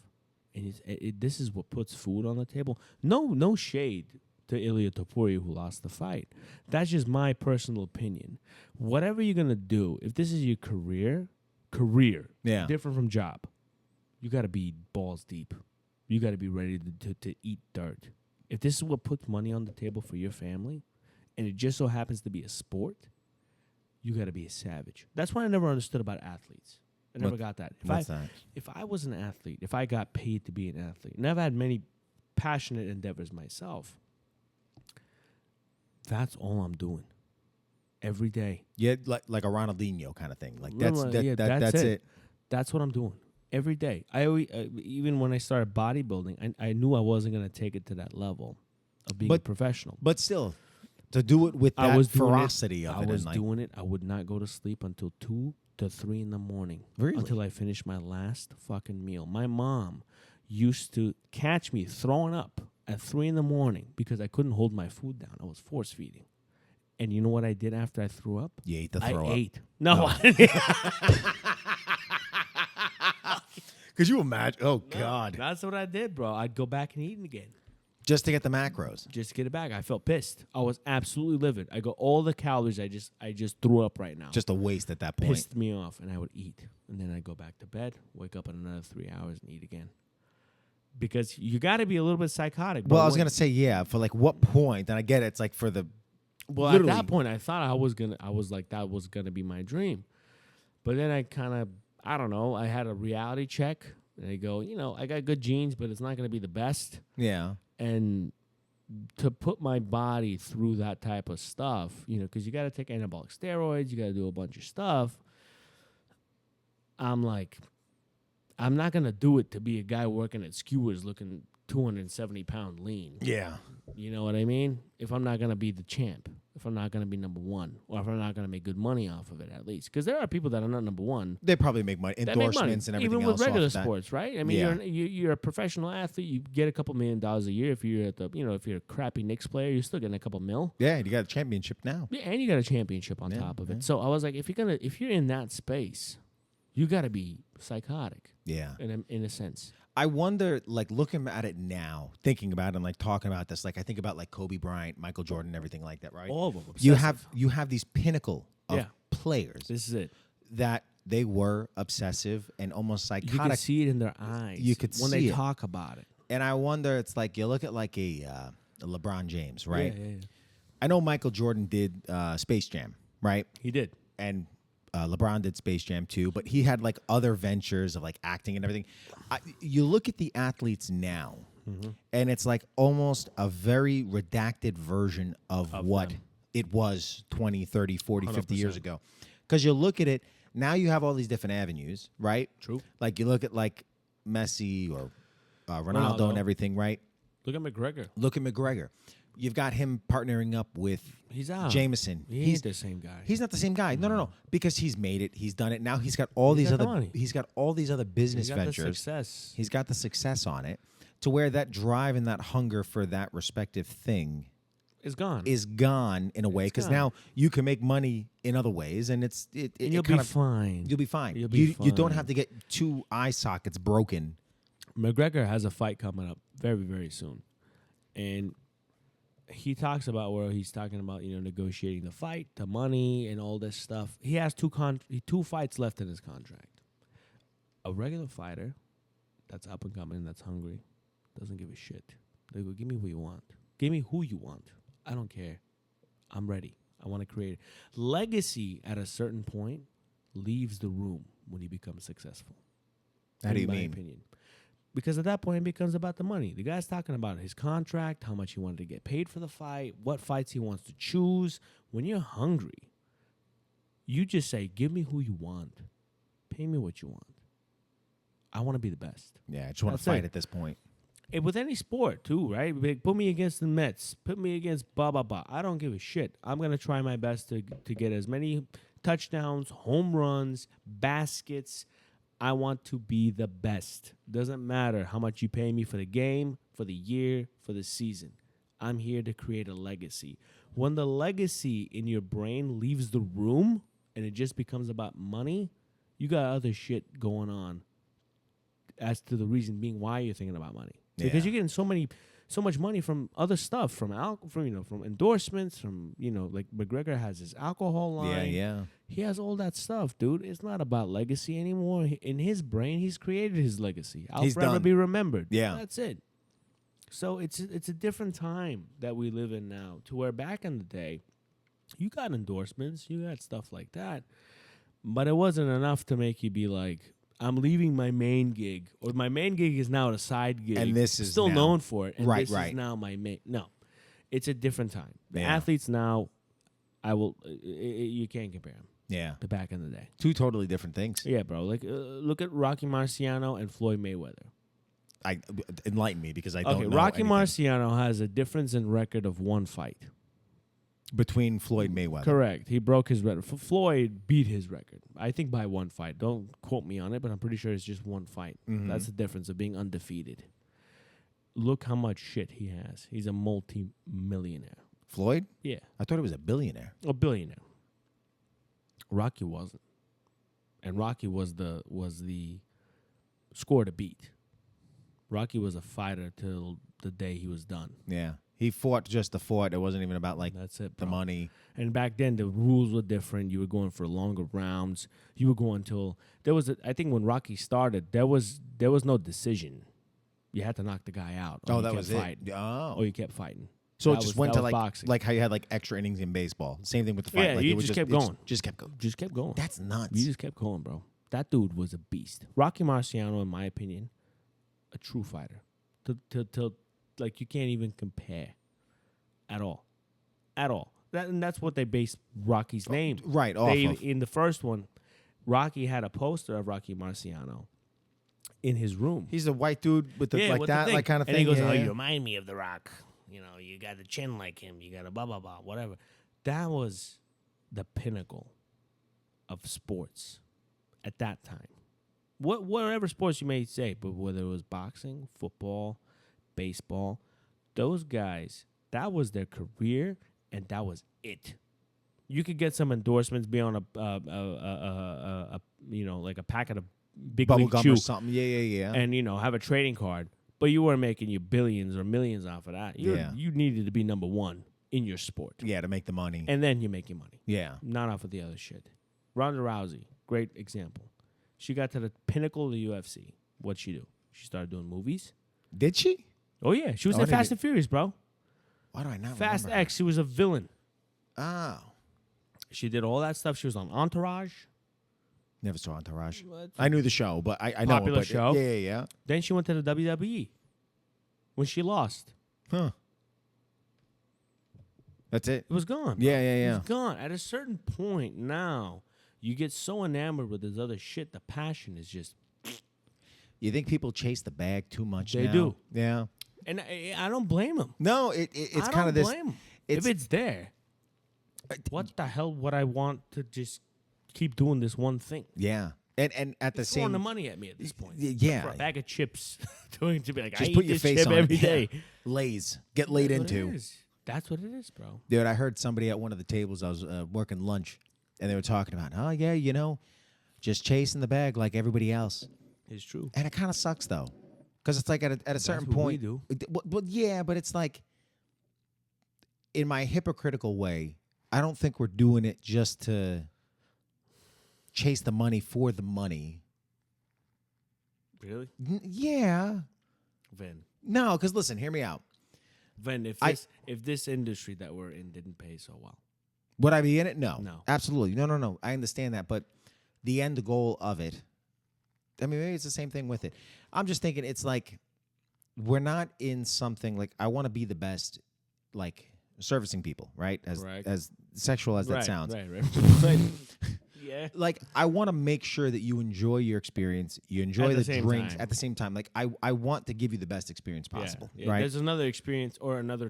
A: and this is what puts food on the table. No shade to Ilya Topuria, who lost the fight. That's just my personal opinion. Whatever you're going to do, if this is your career,
B: Yeah.
A: different from job, you got to be balls deep. You got to be ready to eat dirt. If this is what puts money on the table for your family, and it just so happens to be a sport, you got to be a savage. That's what I never understood about athletes. I never got that.
B: What's that?
A: If I was an athlete, if I got paid to be an athlete, and I've had many passionate endeavors myself, that's all I'm doing every day.
B: Yeah, like a Ronaldinho kind of thing. Like
A: That's
B: that's it.
A: That's what I'm doing every day. I always, even when I started bodybuilding, I knew I wasn't going to take it to that level of being a professional.
B: But still, to do it with that ferocity of it.
A: I was doing it. I would not go to sleep until 2 to 3 in the morning.
B: Really?
A: Until I finished my last fucking meal. My mom used to catch me throwing up at 3 in the morning because I couldn't hold my food down. I was force feeding. And you know what I did after I threw up?
B: You ate the throw
A: I
B: up.
A: ate. No, I didn't.
B: Could you imagine? Oh,
A: No,
B: God.
A: that's what I did, bro. I'd go back and eat it again.
B: Just to get the macros.
A: Just to get it back. I felt pissed. I was absolutely livid. I go, all the calories I just threw up right now.
B: Just a waste at that point.
A: Pissed me off, and I would eat. And then I'd go back to bed, wake up in another 3 hours, and eat again. Because you got to be a little bit psychotic.
B: Well, I was going to say, yeah, for like what point? And I get it. It's like for the...
A: Well,
B: literally.
A: at that point, I thought that was gonna be my dream. But then I kind of, I don't know, I had a reality check. And I go, I got good genes, but it's not going to be the best.
B: Yeah.
A: And to put my body through that type of stuff, because you got to take anabolic steroids, you got to do a bunch of stuff. I'm like, I'm not going to do it to be a guy working at Skewers looking 270-pound lean.
B: Yeah.
A: You know what I mean? If I'm not gonna be the champ, if I'm not gonna be number one, or if I'm not gonna make good money off of it, at least, because there are people that are not number one.
B: They probably make money,
A: That make money,
B: endorsements and everything
A: even
B: else.
A: with regular
B: off that.
A: sports, right? I mean,
B: Yeah.
A: you're a professional athlete. You get a couple $1 million a year. If you're at the, if you're a crappy Knicks player, you're still getting a couple mil.
B: Yeah, you got a championship now.
A: Yeah, and you got a championship on top of it. So I was like, if you're in that space, you got to be psychotic.
B: Yeah.
A: In a sense.
B: I wonder, like, looking at it now, thinking about it and like talking about this, like I think about like Kobe Bryant, Michael Jordan, everything like that, right?
A: All of them.
B: You
A: Obsessive.
B: have these pinnacle of
A: Yeah.
B: players
A: This is it.
B: that they were obsessive and almost
A: You
B: psychotic.
A: can see it in their eyes.
B: You could
A: when
B: see
A: they
B: it.
A: talk about it.
B: And I wonder, it's like you look at like a LeBron James, right?
A: Yeah.
B: I know Michael Jordan did Space Jam, right?
A: He did.
B: And LeBron did Space Jam too, but he had like other ventures of like acting and everything. You look at the athletes now, and it's like almost a very redacted version of what
A: them.
B: it was 20, 30, 40, 50 years
A: 100%.
B: ago. Because you look at it, now you have all these different avenues, right?
A: True.
B: Like you look at like Messi or Ronaldo and everything, right?
A: Look at McGregor.
B: Look at McGregor. You've got him partnering up with
A: He's out.
B: Jameson.
A: He ain't the same guy.
B: He's not the same guy. No. Because he's made it. He's done it. Now he's got all these
A: got the
B: other.
A: money.
B: He's got all these other business
A: He got
B: ventures.
A: the success.
B: He's got the success on it, to where that drive and that hunger for that respective thing
A: It's gone.
B: is gone in a way. Because
A: gone.
B: now you can make money in other ways, and
A: and you'll be fine.
B: You'll be fine.
A: You'll be
B: You don't
A: fine.
B: have to get 2 eye sockets broken.
A: McGregor has a fight coming up very, very soon. And he talks about where he's talking about, negotiating the fight, the money, and all this stuff. He has two fights left in his contract. A regular fighter that's up and coming, that's hungry, doesn't give a shit. They go, give me who you want. Give me who you want. I don't care. I'm ready. I want to create it. Legacy at a certain point leaves the room when he becomes successful.
B: How do you
A: in my
B: mean?
A: opinion. Because at that point, it becomes about the money. The guy's talking about his contract, how much he wanted to get paid for the fight, what fights he wants to choose. When you're hungry, you just say, give me who you want. Pay me what you want. I want to be the best.
B: Yeah, I just want to
A: That's
B: fight
A: it.
B: at this point.
A: And with any sport, too, right? Like, put me against the Mets. Put me against blah, blah, blah. I don't give a shit. I'm going to try my best to get as many touchdowns, home runs, baskets. I want to be the best. Doesn't matter how much you pay me for the game, for the year, for the season. I'm here to create a legacy. When the legacy in your brain leaves the room and it just becomes about money, you got other shit going on as to the reason being why you're thinking about money. Because
B: Yeah.
A: you're getting so much money from other stuff, from endorsements, like McGregor has his alcohol line.
B: Yeah.
A: He has all that stuff, dude. It's not about legacy anymore. In his brain, he's created his legacy. I'll
B: He's
A: forever
B: done.
A: be remembered.
B: Yeah.
A: That's it. So it's a different time that we live in now, to where back in the day, you got endorsements, you got stuff like that, but it wasn't enough to make you be like, I'm leaving my main gig, or my main gig is now a side gig,
B: And this is
A: still
B: now-
A: known for it, and
B: Right,
A: this
B: right.
A: is now my main. No, it's a different time. The
B: Yeah.
A: athletes now, you can't compare them
B: Yeah.
A: to back in the day.
B: 2 totally different things.
A: Yeah, bro. Like, look at Rocky Marciano and Floyd Mayweather.
B: Enlighten me, because I don't
A: Okay,
B: know
A: Rocky
B: anything.
A: Marciano has a difference in record of 1 fight.
B: Between Floyd Mayweather.
A: Correct. He broke his record. Floyd beat his record, I think, by 1 fight. Don't quote me on it, but I'm pretty sure it's just 1 fight.
B: Mhm.
A: That's the difference of being undefeated. Look how much shit he has. He's a multi-millionaire.
B: Floyd?
A: Yeah,
B: I thought he was a billionaire.
A: a billionaire. Rocky wasn't, and Rocky was the score to beat. Rocky was a fighter till the day he was done.
B: Yeah. He fought just to fight. It wasn't even about like
A: That's it,
B: the
A: bro.
B: money.
A: And back then, the rules were different. You were going for longer rounds. You were going till there was. I think when Rocky started, there was no decision. You had to knock the guy out. Or
B: Oh,
A: you
B: that
A: kept
B: was
A: fighting,
B: it. Oh.
A: Or you kept fighting.
B: So
A: That
B: it just
A: was-
B: went
A: that
B: to
A: was
B: like
A: boxing.
B: like how you had like extra innings in baseball. Same thing with the fight.
A: Yeah,
B: like
A: you
B: it was
A: just kept
B: it
A: going.
B: Just kept going.
A: Just kept going.
B: That's nuts.
A: You just kept going, bro. That dude was a beast. Rocky Marciano, in my opinion, a true fighter. To like, you can't even compare at all. At all. And that's what they based Rocky's name.
B: Right, off of.
A: In the first one, Rocky had a poster of Rocky Marciano in his room.
B: He's a white dude with the, like
A: with
B: that,
A: thing.
B: like kind of thing.
A: And he goes,
B: yeah,
A: "Oh,
B: yeah.
A: you remind me of The Rock." You know, you got a chin like him. You got a blah, blah, blah, whatever. That was the pinnacle of sports at that time. Whatever sports you may say, but whether it was boxing, football, baseball, those guys, that was their career, and that was it. You could get some endorsements, be on a like a packet of big
B: Bubble
A: league
B: gum
A: chew,
B: or something. Yeah.
A: and have a trading card, but you weren't making you billions or millions off of that. You needed to be number one in your sport,
B: Yeah, to make the money.
A: and then you're making money,
B: Yeah.
A: not off of the other shit. Ronda Rousey, great example. She got to the pinnacle of the UFC. What'd she do? She started doing movies.
B: Did she?
A: Oh yeah, she was
B: Oh,
A: in
B: I didn't
A: Fast and Furious, bro.
B: Why do I not
A: Fast
B: remember?
A: X. She was a villain.
B: Oh.
A: She did all that stuff. She was on Entourage.
B: Never saw Entourage.
A: What?
B: I knew the show, but I know
A: Popular
B: it. But
A: show.
B: Yeah.
A: Then she went to the WWE when she lost.
B: Huh. That's it.
A: It was gone.
B: Yeah.
A: It was gone. At a certain point now, you get so enamored with this other shit. The passion is just.
B: You think people chase the bag too much
A: They
B: now?
A: do.
B: Yeah.
A: And I don't blame them.
B: No, it's kind of this.
A: Blame 'em.
B: It's-
A: If it's there, what the hell would I want to just keep doing this one thing?
B: Yeah. And at the
A: It's throwing
B: same
A: the money at me at this point.
B: yeah.
A: For a bag of chips, doing to be like,
B: Just
A: I
B: put
A: eat
B: your
A: this
B: face
A: chip
B: on
A: every
B: it.
A: day.
B: Lays. Get laid
A: That's what it
B: into.
A: is. That's what it is, bro.
B: Dude, I heard somebody at one of the tables, I was working lunch, and they were talking about, oh, yeah, just chasing the bag like everybody else.
A: It's true.
B: And it kind of sucks, though. Because it's like at a certain
A: what we
B: point.
A: do.
B: Well, yeah, but it's like, in my hypocritical way, I don't think we're doing it just to chase the money for the money.
A: Really?
B: Yeah.
A: Ven,
B: No, because listen, hear me out.
A: if this industry that we're in didn't pay so well,
B: Would I be in it? No.
A: No.
B: Absolutely. No. I understand that. But the end goal of it, I mean, maybe it's the same thing with it. I'm just thinking it's like we're not in something like I want to be the best, like servicing people, right?
A: Correct.
B: As sexual as that sounds.
A: Right.
B: But
A: Yeah.
B: like I want to make sure that you enjoy your experience, you enjoy
A: At
B: the
A: the same
B: drinks
A: time.
B: at the same time. Like I want to give you the best experience possible,
A: Yeah.
B: right?
A: There's another experience or another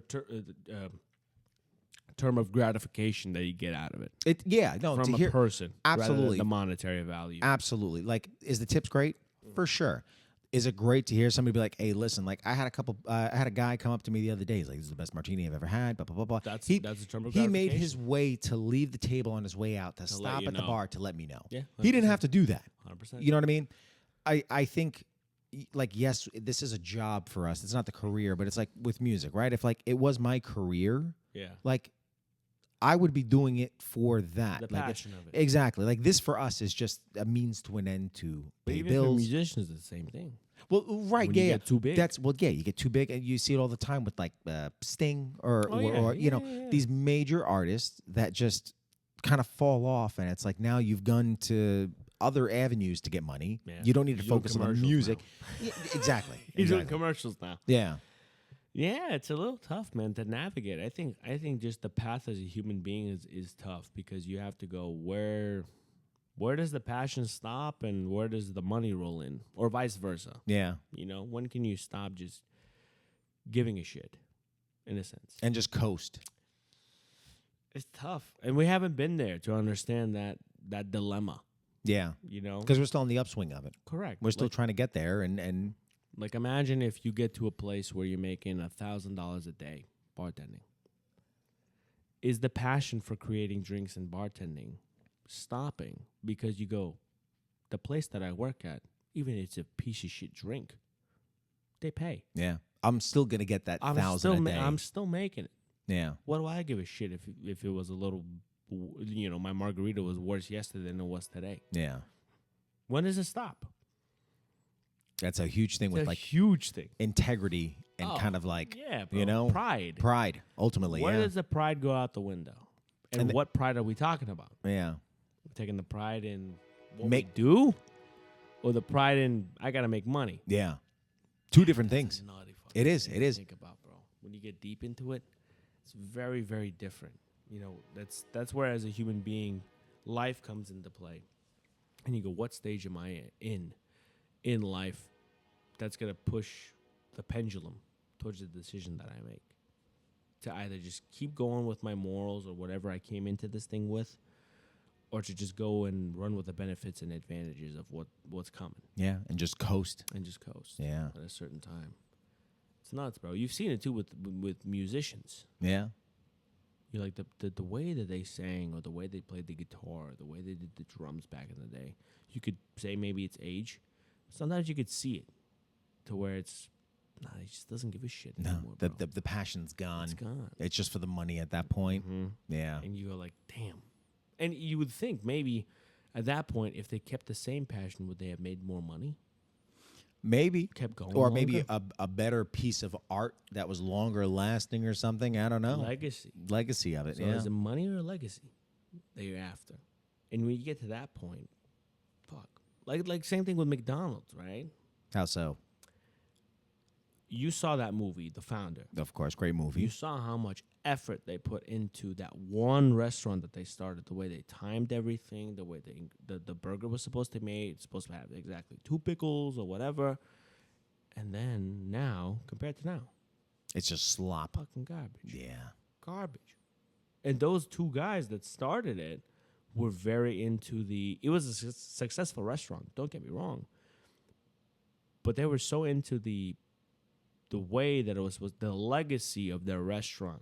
A: term of gratification that you get out of it
B: No,
A: from
B: to
A: a
B: hear
A: person, rather than
B: absolutely.
A: the monetary value.
B: Absolutely. Like, is the tips great? For sure. Is it great to hear somebody be like, "Hey, listen, like I had a guy come up to me the other day. He's like, this is the best martini I've ever had." Blah blah blah blah.
A: That's a term of
B: he made
A: gratification.
B: his way to leave the table on his way out to
A: let
B: stop
A: you
B: at the
A: know.
B: bar to let me know.
A: Yeah,
B: he didn't have to do that.
A: 100%.
B: You know what I mean? I think like yes, this is a job for us. It's not the career, but it's like with music, right? If like it was my career,
A: Yeah.
B: like I would be doing it for that.
A: The
B: like
A: passion of it.
B: Exactly. Like this for us is just a means to an end to
A: But
B: pay
A: even for
B: bills.
A: musicians, it's the same thing.
B: Well, right,
A: When
B: yeah,
A: you
B: yeah.
A: get too big.
B: You get too big, and you see it all the time with like Sting or
A: Oh, yeah.
B: or you know
A: Yeah.
B: these major artists that just kind of fall off, and it's like now you've gone to other avenues to get money.
A: Yeah.
B: You don't need to
A: You're doing
B: focus on the
A: commercials
B: music.
A: now.
B: Yeah, exactly.
A: He's doing
B: exactly.
A: commercials now.
B: Yeah,
A: Yeah, it's a little tough, man, to navigate. I think just the path as a human being is tough because you have to go where does the passion stop and where does the money roll in, or vice versa.
B: yeah,
A: You know, when can you stop just giving a shit, in a sense?
B: and just coast.
A: It's tough, and we haven't been there to understand that dilemma.
B: Yeah,
A: You know,
B: because we're still on the upswing of it.
A: correct.
B: We're still trying to get there, and
A: Like imagine if you get to a place where you're making $1,000 a day bartending. Is the passion for creating drinks and bartending stopping because you go, the place that I work at, even if it's a piece of shit drink, they pay.
B: yeah, I'm still gonna get that $1,000 a day.
A: I'm still making it.
B: Yeah,
A: What do I give a shit if it was a little, my margarita was worse yesterday than it was today?
B: yeah.
A: When does it stop?
B: That's a huge thing
A: It's
B: with
A: a
B: like
A: huge thing.
B: integrity and
A: Oh,
B: kind of like
A: Yeah, bro.
B: you know
A: Pride.
B: pride ultimately.
A: Where
B: yeah,
A: does the pride go out the window? And,
B: And the-
A: what pride are we talking about?
B: yeah.
A: We're taking the pride in what
B: Make-
A: we do, or the pride in I gotta make money.
B: Yeah. Two different things.
A: It's a nutty fucking
B: It is,
A: thing
B: it
A: to
B: is.
A: Think about, bro. When you get deep into it, it's very, very different. You know, that's where as a human being, life comes into play, and you go, what stage am I in life? That's gonna push the pendulum towards the decision that I make. to either just keep going with my morals or whatever I came into this thing with, or to just go and run with the benefits and advantages of what's coming.
B: Yeah, and just coast.
A: Yeah. At a certain time. It's nuts, bro. You've seen it too with musicians.
B: Yeah.
A: You like the way that they sang, or the way they played the guitar, the way they did the drums back in the day. You could say maybe it's age. Sometimes you could see it to where it's he just doesn't give a shit anymore,
B: No,
A: bro.
B: the passion's gone.
A: It's gone.
B: It's just for the money at that point.
A: Mm-hmm.
B: Yeah.
A: And you go like, damn. And you would think maybe at that point, if they kept the same passion, would they have made more money?
B: Maybe.
A: Kept going
B: Or
A: longer?
B: maybe a better piece of art that was longer lasting or something. I don't know. Legacy of it,
A: So
B: yeah.
A: is it money or legacy that you're after? And when you get to that point, fuck. Like same thing with McDonald's, right?
B: How so?
A: You saw that movie, The Founder.
B: Of course, great movie.
A: You saw how much effort they put into that one restaurant that they started, the way they timed everything, the way the burger was supposed to be made. It's supposed to have exactly 2 pickles or whatever. And then now, compared to now,
B: It's just slop.
A: fucking garbage.
B: Yeah.
A: Garbage. And those 2 guys that started it were very into it was a successful restaurant, don't get me wrong. But they were so into the way that it was the legacy of their restaurant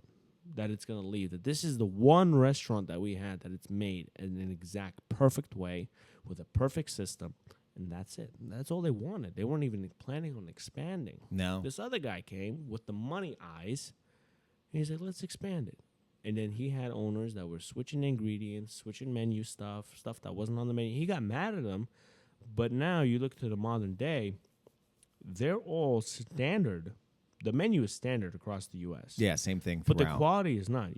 A: that it's going to leave. That this is the one restaurant that we had that it's made in an exact perfect way with a perfect system, and that's it. And that's all they wanted. They weren't even planning on expanding.
B: No.
A: This other guy came with the money eyes, and he said, let's expand it. And then he had owners that were switching ingredients, switching menu stuff that wasn't on the menu. He got mad at them, but now you look to the modern day, they're all standard. The menu is standard across the U.S.
B: Yeah, same thing
A: But the
B: throughout.
A: quality is not.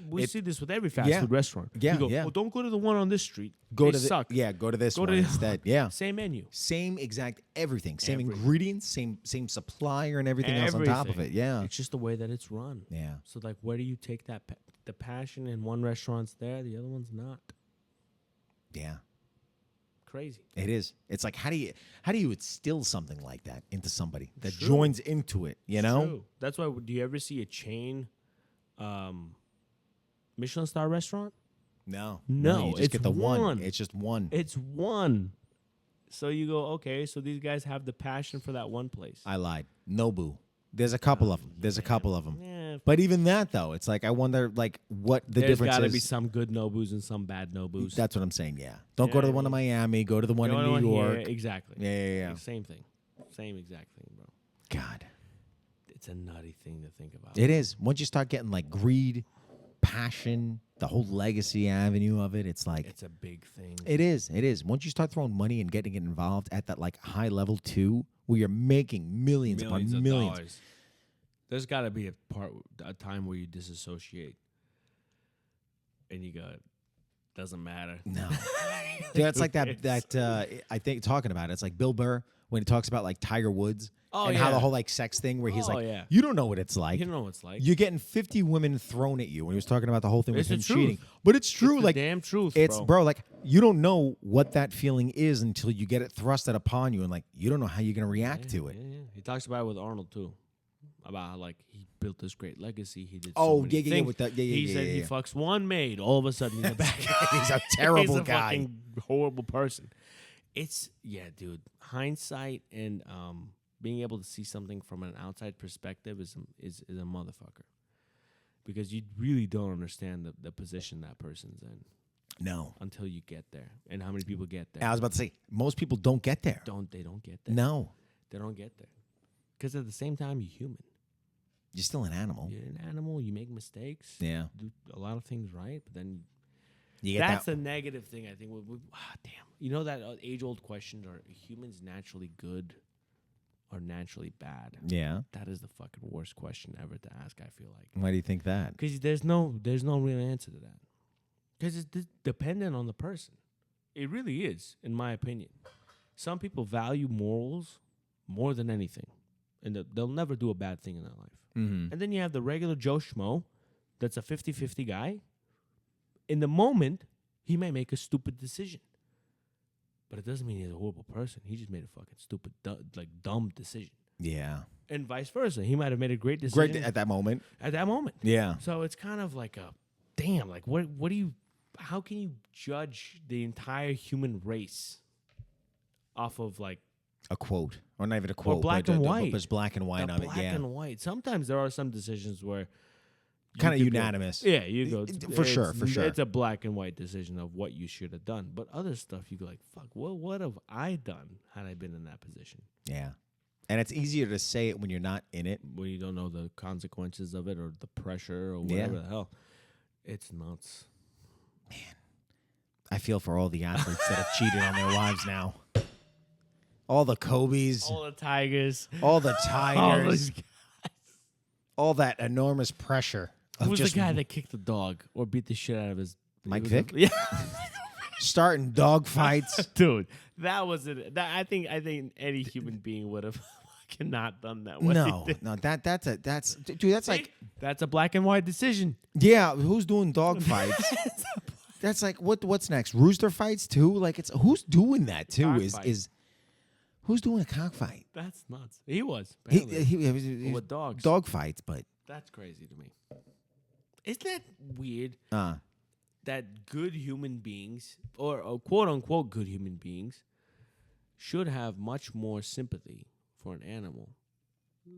A: We see this with every fast
B: Yeah.
A: food restaurant.
B: Yeah,
A: You go,
B: yeah.
A: well, don't go to the one on this street.
B: Go
A: They
B: to
A: suck.
B: go to this
A: Go to
B: one
A: the-
B: instead. Yeah.
A: Same menu.
B: Same exact everything. Same
A: Everything.
B: ingredients, same supplier and everything else on top of it.
A: Everything.
B: Yeah.
A: It's just the way that it's run.
B: Yeah.
A: So, like, where do you take that? The passion in one restaurant's there, the other one's not.
B: Yeah.
A: Crazy.
B: It is. It's like how do you instill something like that into somebody that
A: True.
B: joins into it, you
A: It's
B: know?
A: true. That's why. Do you ever see a chain Michelin star restaurant?
B: No.
A: No,
B: you just
A: it's
B: get the one.
A: one.
B: It's just one.
A: It's one. So you go, okay, so these guys have the passion for that one place.
B: I lied. Nobu. There's a couple of them. There's a couple of them.
A: Yeah,
B: But even that though, it's like I wonder like what the
A: there's
B: difference
A: got to
B: is.
A: be some good Nobus and some bad Nobus.
B: That's what I'm saying, yeah. Don't go to the one in Miami, go to the one in
A: Going
B: New
A: on
B: York.
A: here, exactly.
B: Yeah.
A: Same thing. Same exact thing, bro.
B: God.
A: It's a nutty thing to think about.
B: It is. Once you start getting like greed, passion, the whole legacy avenue of it, it's like
A: It's a big thing.
B: it is. It is. Once you start throwing money and getting it involved at that like high level too, where you're making millions
A: of
B: upon millions.
A: dollars. There's got to be a time where you disassociate, and you go, doesn't matter.
B: No. Yeah, it's like that I think talking about it, it's like Bill Burr when he talks about like Tiger Woods
A: Oh,
B: and how
A: yeah.
B: the whole like sex thing where he's
A: Oh,
B: like,
A: yeah.
B: you don't know what it's like.
A: You know what it's like.
B: You're getting 50 women thrown at you when he was talking about the whole thing
A: It's
B: with him
A: the truth.
B: cheating. But it's true.
A: It's the
B: Like
A: damn truth,
B: it's
A: bro.
B: bro, like you don't know what that feeling is until you get it thrusted upon you and like you don't know how you're gonna react to it.
A: Yeah. He talks about it with Arnold too, about how like he built this great legacy. He did.
B: Oh,
A: so many
B: yeah,
A: things.
B: with that, yeah,
A: He said he
B: yeah.
A: fucks one maid. All of a sudden he's a bad guy.
B: He's a terrible
A: He's a
B: guy.
A: fucking horrible person. It's dude. Hindsight and being able to see something from an outside perspective is a motherfucker, because you really don't understand the position that person's in
B: No.
A: until you get there, and how many people get there.
B: I was about to say, most people don't get there.
A: They don't get there.
B: No.
A: They don't get there, because at the same time you're human.
B: You're still an animal.
A: You're an animal. You make mistakes.
B: Yeah.
A: Do a lot of things right, but then
B: You get
A: that's
B: that.
A: the negative thing. I think. Damn. You know that age-old question: are humans naturally good or naturally bad?
B: Yeah.
A: That is the fucking worst question ever to ask. I feel like,
B: Why do you think that?
A: because there's no real answer to that. Because it's dependent on the person. It really is, in my opinion. Some people value morals more than anything, and they'll never do a bad thing in their life.
B: Mm-hmm.
A: And then you have the regular Joe Schmo that's a 50-50 guy. In the moment, he may make a stupid decision. But it doesn't mean he's a horrible person. He just made a fucking stupid, dumb decision.
B: Yeah.
A: And vice versa. He might have made a great decision
B: Great at that moment.
A: at that moment.
B: Yeah.
A: So it's kind of like a damn. Like what do you? How can you judge the entire human race off of like
B: A quote, or not even a quote,
A: black
B: but
A: and white.
B: There's black and white
A: the
B: of it.
A: black
B: Yeah.
A: and white? Sometimes there are some decisions where
B: Kind of
A: you could go-
B: unanimous.
A: Yeah, you go
B: For sure, for sure.
A: It's a black and white decision of what you should have done. But other stuff, you go like, "Fuck, what have I done had I been in that position?"
B: Yeah. And it's easier to say it when you're not in it.
A: When you don't know the consequences of it or the pressure or
B: Yeah.
A: whatever the hell, it's nuts.
B: I feel for all the athletes that have cheated on their wives now. All the Kobe's,
A: All the Tigers,
B: all the
A: all
B: Tigers,
A: those-
B: all that enormous pressure of
A: Who's the
B: just
A: guy that kicked the dog or beat the shit out of his?
B: Mike
A: was
B: Vick?
A: Yeah,
B: starting dog fights.
A: dude, that was it. That I think any human being would have fucking not done that. What he
B: No,
A: did.
B: no, that's dude. That's like,
A: That's a black and white decision.
B: yeah. Who's doing dog fights? That's like what's next? Rooster fights too. Like it's who's doing that too?
A: Cockfight.
B: Is who's doing a cockfight?
A: That's nuts. He was.
B: He
A: apparently.
B: was
A: With dogs.
B: dog fights, but
A: That's crazy to me. Isn't that weird
B: uh
A: that good human beings, or quote unquote good human beings, should have much more sympathy for an animal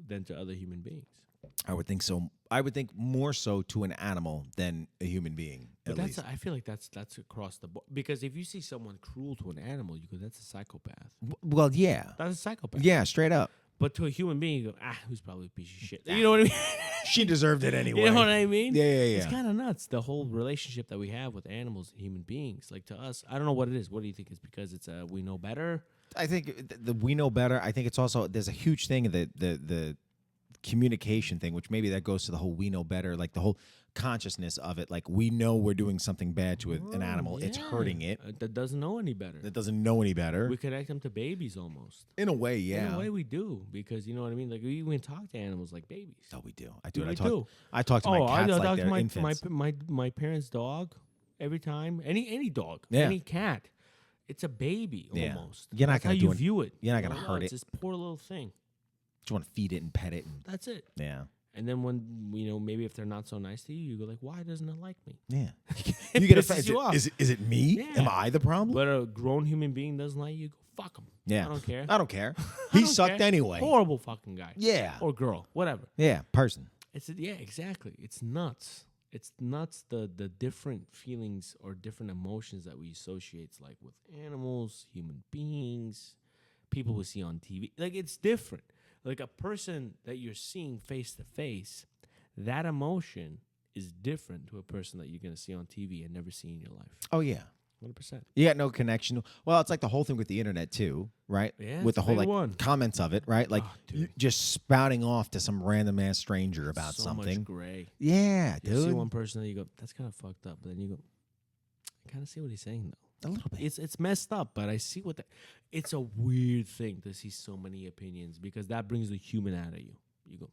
A: than to other human beings?
B: I would think so. I would think more so to an animal than a human being.
A: But
B: At
A: that's
B: least.
A: I feel like that's across the board. Because if you see someone cruel to an animal, you go, that's a psychopath.
B: Well, yeah,
A: That's a psychopath.
B: yeah, straight up.
A: But to a human being, you go, who's probably a piece of shit. You know what I mean?
B: She deserved it anyway.
A: You know what I mean?
B: Yeah,
A: It's
B: yeah.
A: kind of nuts, the whole relationship that we have with animals and human beings. Like, to us, I don't know what it is. What do you think? It's because it's we know better?
B: I think the we know better. I think it's also there's a huge thing the communication thing, which maybe that goes to the whole we know better, like the whole consciousness of it. Like we know we're doing something bad to an animal. It's
A: Yeah.
B: hurting it.
A: That doesn't know any better.
B: That doesn't know any better.
A: We connect them to babies almost.
B: In a way, yeah.
A: In a way, we do, because you know what I mean. Like, we even talk to animals like babies.
B: Oh, we do. I do.
A: We
B: I talk.
A: do.
B: I talk to my cats
A: I
B: like
A: talk
B: they're
A: to
B: infants.
A: my parents' dog every time. Any dog,
B: Yeah.
A: any cat. It's a baby
B: Yeah.
A: almost.
B: You're not
A: That's
B: gonna
A: how
B: do
A: you
B: it-
A: view it.
B: you're not
A: You
B: gonna
A: know,
B: hurt
A: it's
B: it.
A: this poor little thing.
B: Just want to feed it and pet it, and
A: That's it.
B: yeah,
A: And then when maybe if they're not so nice to you, you go like, why doesn't it like me?
B: yeah.
A: It
B: You get
A: pisses
B: offended.
A: you off.
B: Is it me?
A: Yeah.
B: Am I the problem?
A: But a grown human being doesn't like you, go fuck him.
B: Yeah.
A: I don't care.
B: I don't care.
A: I
B: He
A: don't
B: sucked
A: care.
B: anyway.
A: Horrible fucking guy.
B: Yeah.
A: Or girl, whatever.
B: Yeah. Person.
A: Yeah, exactly. It's nuts. It's nuts the different feelings or different emotions that we associate, like with animals, human beings, people we see on TV. Like, it's different. Like, a person that you're seeing face to face, that emotion is different to a person that you're gonna see on TV and never see in your life.
B: Oh yeah.
A: 100%.
B: You got no connection. Well, it's like the whole thing with the internet too, right?
A: Yeah,
B: with the
A: it's a
B: whole
A: big
B: like
A: one.
B: comments of it, right? Like
A: Oh, dude.
B: you just spouting off to some random ass stranger about
A: so
B: something.
A: much gray.
B: Yeah,
A: You see
B: dude.
A: one person and you go, that's kind of fucked up. But then you go, I kind of see what he's saying though.
B: A little bit.
A: It's messed up, but I see what it's a weird thing to see so many opinions, because that brings the human out of you. You go,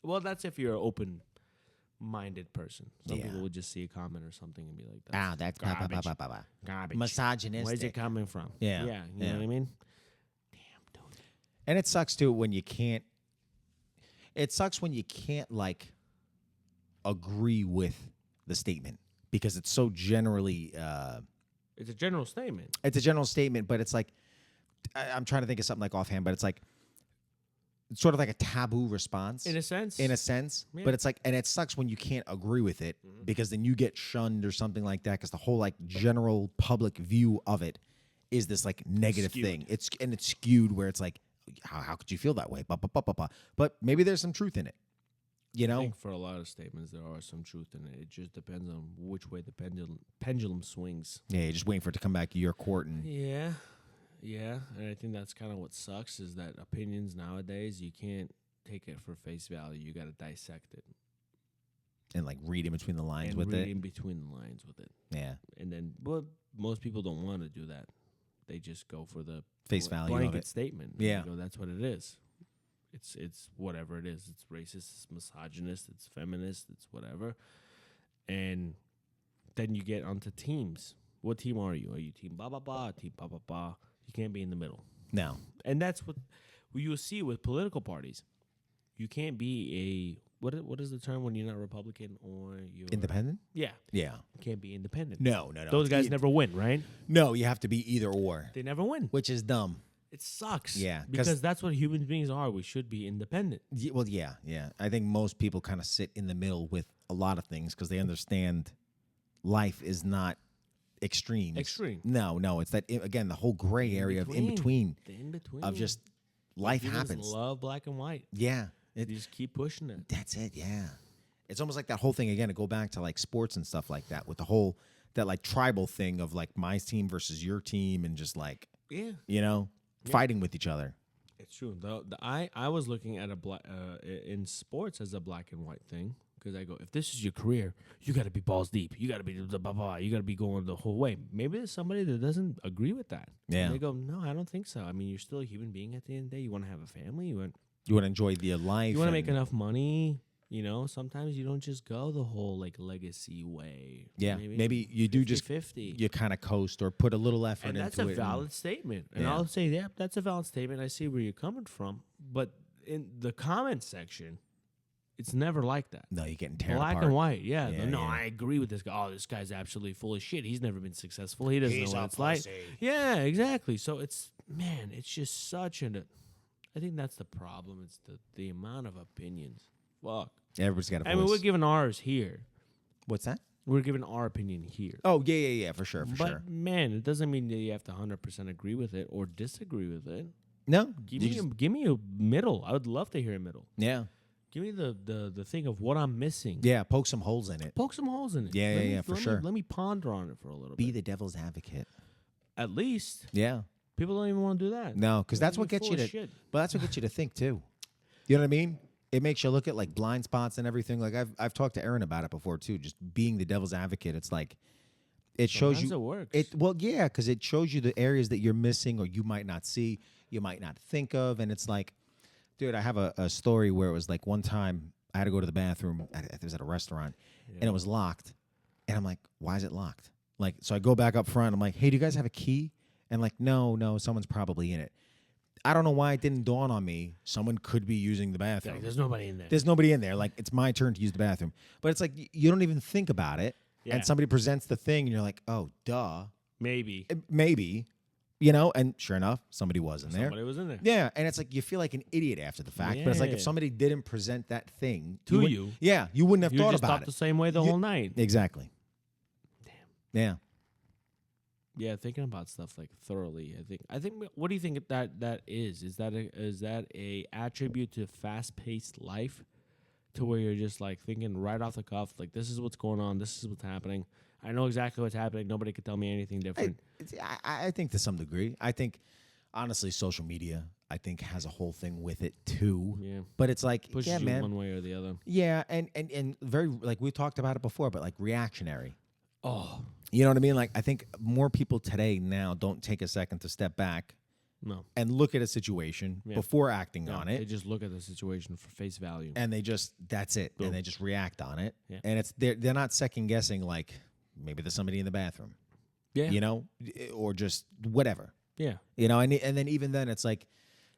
A: well, that's if you're an open-minded person. Some
B: Yeah.
A: people would just see a comment or something and be like,
B: That's
A: garbage.
B: garbage.
A: Garbage.
B: Misogynistic.
A: Where's it coming from?
B: Yeah.
A: Yeah. You
B: Yeah.
A: know what I mean? Damn, dude.
B: And it sucks too when you can't. It sucks when you can't like agree with the statement because it's so generally.
A: It's a general statement.
B: It's a general statement, but it's like I'm trying to think of something like offhand, but it's like it's sort of like a taboo response
A: In a sense.
B: in a sense.
A: Yeah.
B: But it's like, and it sucks when you can't agree with it because then you get shunned or something like that because the whole like general public view of it is this like negative
A: Skewed.
B: thing. It's skewed where it's like, how could you feel that way? Bah, bah, bah, bah, bah. But maybe there's some truth in it. You
A: I
B: know?
A: think for a lot of statements, there are some truth in it. It just depends on which way the pendulum swings.
B: Yeah, you're just waiting for it to come back to your court and
A: Yeah. Yeah. And I think that's kind of what sucks, is that opinions nowadays, you can't take it for face value. You got to dissect it
B: like read in between the lines
A: and
B: with
A: read
B: it.
A: in between the lines with it.
B: Yeah.
A: And then, well, most people don't want to do that. They just go for the
B: Face value of
A: blanket
B: it.
A: statement. And
B: Yeah.
A: they go, that's what it is. It's whatever it is. It's racist, it's misogynist, it's feminist, it's whatever. And then you get onto teams. What team are you? Are you team blah, blah, blah, team blah, blah, blah? You can't be in the middle.
B: No.
A: And that's what you'll see with political parties, you can't be what is the term when you're not Republican or you're
B: Independent?
A: Yeah,
B: Yeah.
A: you can't be independent.
B: No.
A: Those
B: It's
A: guys never win, right?
B: No, you have to be either or,
A: They never win.
B: which is dumb.
A: It sucks.
B: Yeah, 'cause-
A: because that's what human beings are. We should be independent.
B: Well, yeah. I think most people kind of sit in the middle with a lot of things because they understand life is not extremes.
A: Extreme.
B: No. It's that, again, the whole gray area of in between,
A: The in between
B: of just life
A: Humans
B: happens.
A: love black and white.
B: Yeah.
A: You just keep pushing it.
B: That's it, yeah. It's almost like that whole thing, again, to go back to like sports and stuff like that, with the whole, that like tribal thing of like my team versus your team and just like,
A: Yeah,
B: fighting with each other.
A: it's true. I was looking at a black in sports as a black and white thing because I go, if this is your career, you got to be balls deep. You got to be you got to be going the whole way. Maybe there's somebody that doesn't agree with that.
B: Yeah.
A: And they go, no, I don't think so. I mean, you're still a human being at the end of the day. You want to have a family. You want
B: to enjoy your life.
A: to make enough money. Sometimes you don't just go the whole like legacy way.
B: Yeah, maybe you do just
A: 50.
B: you kind of coast or put a little effort
A: And that's
B: into
A: a
B: it.
A: valid statement. And
B: Yeah.
A: I'll say, yeah, that's a valid statement. I see where you're coming from. But in the comment section, it's never like that.
B: No, you're getting teared
A: Black
B: apart.
A: and white, yeah.
B: Yeah,
A: No,
B: yeah.
A: I agree with this guy. Oh, this guy's absolutely full of shit. He's never been successful. He doesn't
B: He's
A: know
B: a
A: what it's like.
B: pussy.
A: Yeah, exactly. So it's just such I think that's the problem. It's the amount of opinions. Fuck.
B: Everybody's got a voice.
A: I mean, we're giving ours here.
B: What's that?
A: We're giving our opinion here.
B: Oh, yeah, for sure,
A: But man, it doesn't mean that you have to 100% agree with it or disagree with it.
B: No,
A: Give me a middle. I would love to hear a middle.
B: yeah,
A: Give me the thing of what I'm missing.
B: yeah. Poke some holes in it.
A: Poke some holes in it.
B: Yeah, for sure.
A: Let me ponder on it for a little
B: Be
A: bit.
B: the devil's advocate.
A: At least
B: Yeah,
A: people don't even want to do that.
B: no, because
A: They're
B: that's what gets
A: full
B: you
A: of
B: to.
A: shit.
B: But that's what gets you to think too. You know what I mean? It makes you look at like blind spots and everything. Like I've talked to Aaron about it before too. Just being the devil's advocate. It's like it shows
A: Sometimes
B: you.
A: it works.
B: Well, yeah, because it shows you the areas that you're missing or you might not see, you might not think of, and it's like, dude, I have a story where it was like one time I had to go to the bathroom. It was at a restaurant, and it was locked, and I'm like, why is it locked? Like, so I go back up front. I'm like, hey, do you guys have a key? And like, no, someone's probably in it. I don't know why it didn't dawn on me. Someone could be using the bathroom.
A: Like, there's nobody in there.
B: There's nobody in there. Like, it's my turn to use the bathroom. But it's like, you don't even think about it.
A: Yeah.
B: And somebody presents the thing, and you're like, oh, duh.
A: Maybe
B: Maybe, and sure enough, somebody was in there.
A: somebody was in there.
B: Yeah, and it's like you feel like an idiot after the fact. But it's like if
A: Yeah.
B: somebody didn't present that thing
A: To
B: wouldn't-
A: you.
B: yeah, you wouldn't have
A: You
B: thought
A: just
B: about
A: thought
B: it.
A: the same way the
B: You-
A: whole night.
B: Exactly.
A: Damn.
B: Yeah.
A: Yeah, thinking about stuff like thoroughly. I think. What do you think that is? Is that a attribute to fast paced life, to where you're just like thinking right off the cuff, like this is what's going on, this is what's happening. I know exactly what's happening. Nobody could tell me anything different.
B: I think to some degree. I think, honestly, social media, I think, has a whole thing with it too.
A: Yeah.
B: But it's like,
A: Pushes
B: yeah,
A: you
B: man.
A: one way or the other.
B: Yeah, and very, like we talked about it before, but like reactionary.
A: Oh
B: You know what I mean? Like, I think more people today now don't take a second to step back
A: no.
B: and look at a situation
A: Yeah.
B: before acting
A: No,
B: on
A: They
B: it.
A: just look at the situation for face value.
B: And they just, that's it.
A: Boom.
B: And they just react on it.
A: Yeah.
B: And they're not second guessing, like, maybe there's somebody in the bathroom,
A: Yeah.
B: Or just whatever,
A: Yeah.
B: and then even then it's like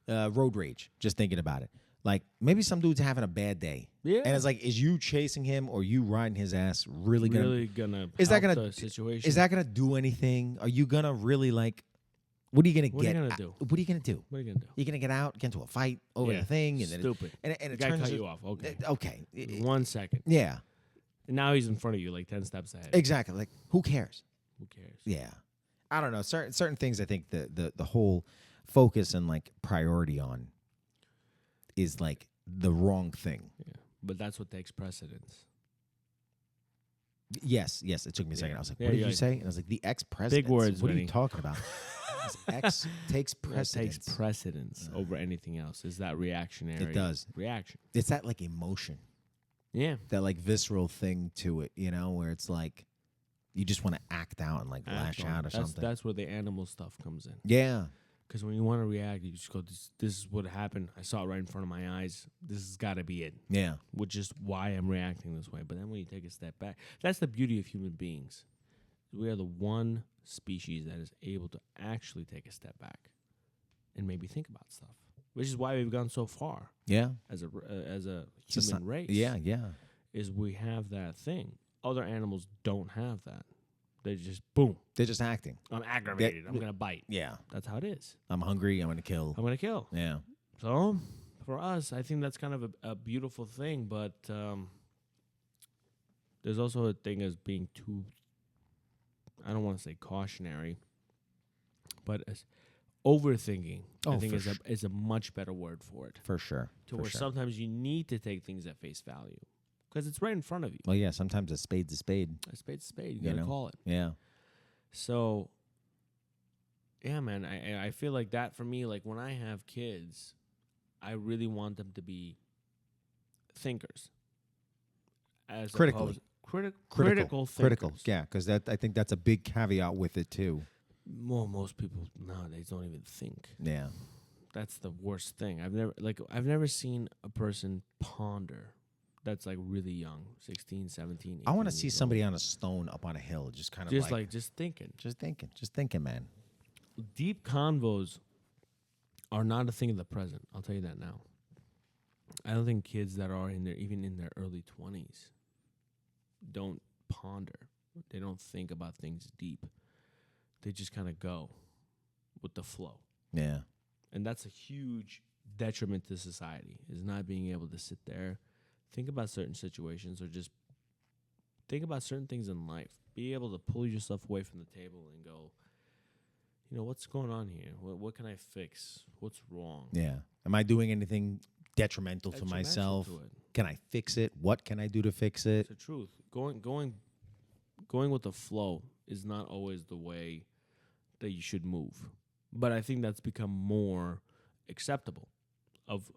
B: road rage, just thinking about it. Like, maybe some dude's having a bad day.
A: Yeah.
B: And it's like, is you chasing him or you riding his ass really
A: gonna
B: is that
A: help
B: gonna
A: the situation?
B: is that gonna do anything? Are you gonna really like? What are you gonna
A: What are
B: get?
A: you gonna do?
B: What are you gonna do?
A: What are you gonna do?
B: You're gonna get out, get into a fight over
A: Yeah,
B: the thing, and then
A: stupid.
B: and
A: The
B: it
A: guy
B: turns
A: cut
B: to-
A: you off. Okay.
B: Okay.
A: 1 second.
B: Yeah.
A: And now he's in front of you, like 10 steps ahead.
B: Exactly. Like, who cares?
A: Who cares?
B: Yeah. I don't know. Certain things I think the whole focus and like priority on is like the wrong thing.
A: Yeah. But that's what takes precedence.
B: Yes. It took me a second.
A: Yeah.
B: I was like,
A: Yeah,
B: what did
A: you're
B: you
A: like-
B: say? And I was like, the ex-president.
A: Big words,
B: What are you
A: Vinny.
B: talking about? This X takes
A: That
B: precedence.
A: takes precedence over anything else. Is that reactionary?
B: It does.
A: Reaction.
B: It's that like emotion,
A: Yeah.
B: that like visceral thing to it, where it's like you just want to act out and like lash out or something.
A: That's where the animal stuff comes in.
B: Yeah.
A: Because when you want to react, you just go, this is what happened. I saw it right in front of my eyes. This has got to be it.
B: Yeah.
A: Which is why I'm reacting this way. But then when you take a step back, that's the beauty of human beings. We are the one species that is able to actually take a step back and maybe think about stuff. which is why we've gone so far
B: Yeah.
A: as a
B: It's
A: human race.
B: Yeah, yeah.
A: Is we have that thing. Other animals don't have that. They just boom.
B: They're just acting.
A: I'm aggravated. I'm gonna bite.
B: Yeah.
A: That's how it is.
B: I'm hungry. I'm gonna kill.
A: I'm gonna kill.
B: Yeah.
A: So for us, I think that's kind of a beautiful thing. But there's also a thing as being too. I don't want to say cautionary, but as overthinking, I think is a much better word for it.
B: For sure.
A: Where sometimes you need to take things at face value because it's right in front of you.
B: Well, yeah. Sometimes a spade's a spade.
A: A spade's a spade. You gotta call it.
B: Yeah.
A: So, yeah, man, I feel like that for me, like when I have kids, I really want them to be thinkers. As
B: Critical
A: thinkers.
B: Critical. Yeah, because I think that's a big caveat with it too.
A: Well, most people nowadays don't even think.
B: Yeah.
A: That's the worst thing. I've never seen a person ponder that's like really young, 16, 17, 18
B: I want to see
A: years
B: somebody
A: old.
B: on a stone up on a hill, just kind of
A: Just thinking.
B: Just thinking, man.
A: Deep convos are not a thing of the present. I'll tell you that now. I don't think kids that are even in their early 20s don't ponder. They don't think about things deep. They just kind of go with the flow.
B: Yeah.
A: And that's a huge detriment to society, is not being able to sit there, think about certain situations, or just think about certain things in life. Be able to pull yourself away from the table and go, what's going on here? What can I fix? What's wrong?
B: Yeah. Am I doing anything detrimental to myself?
A: To it.
B: Can I fix it? What can I do to fix it?
A: It's the truth. Going with the flow is not always the way that you should move. But I think that's become more acceptable of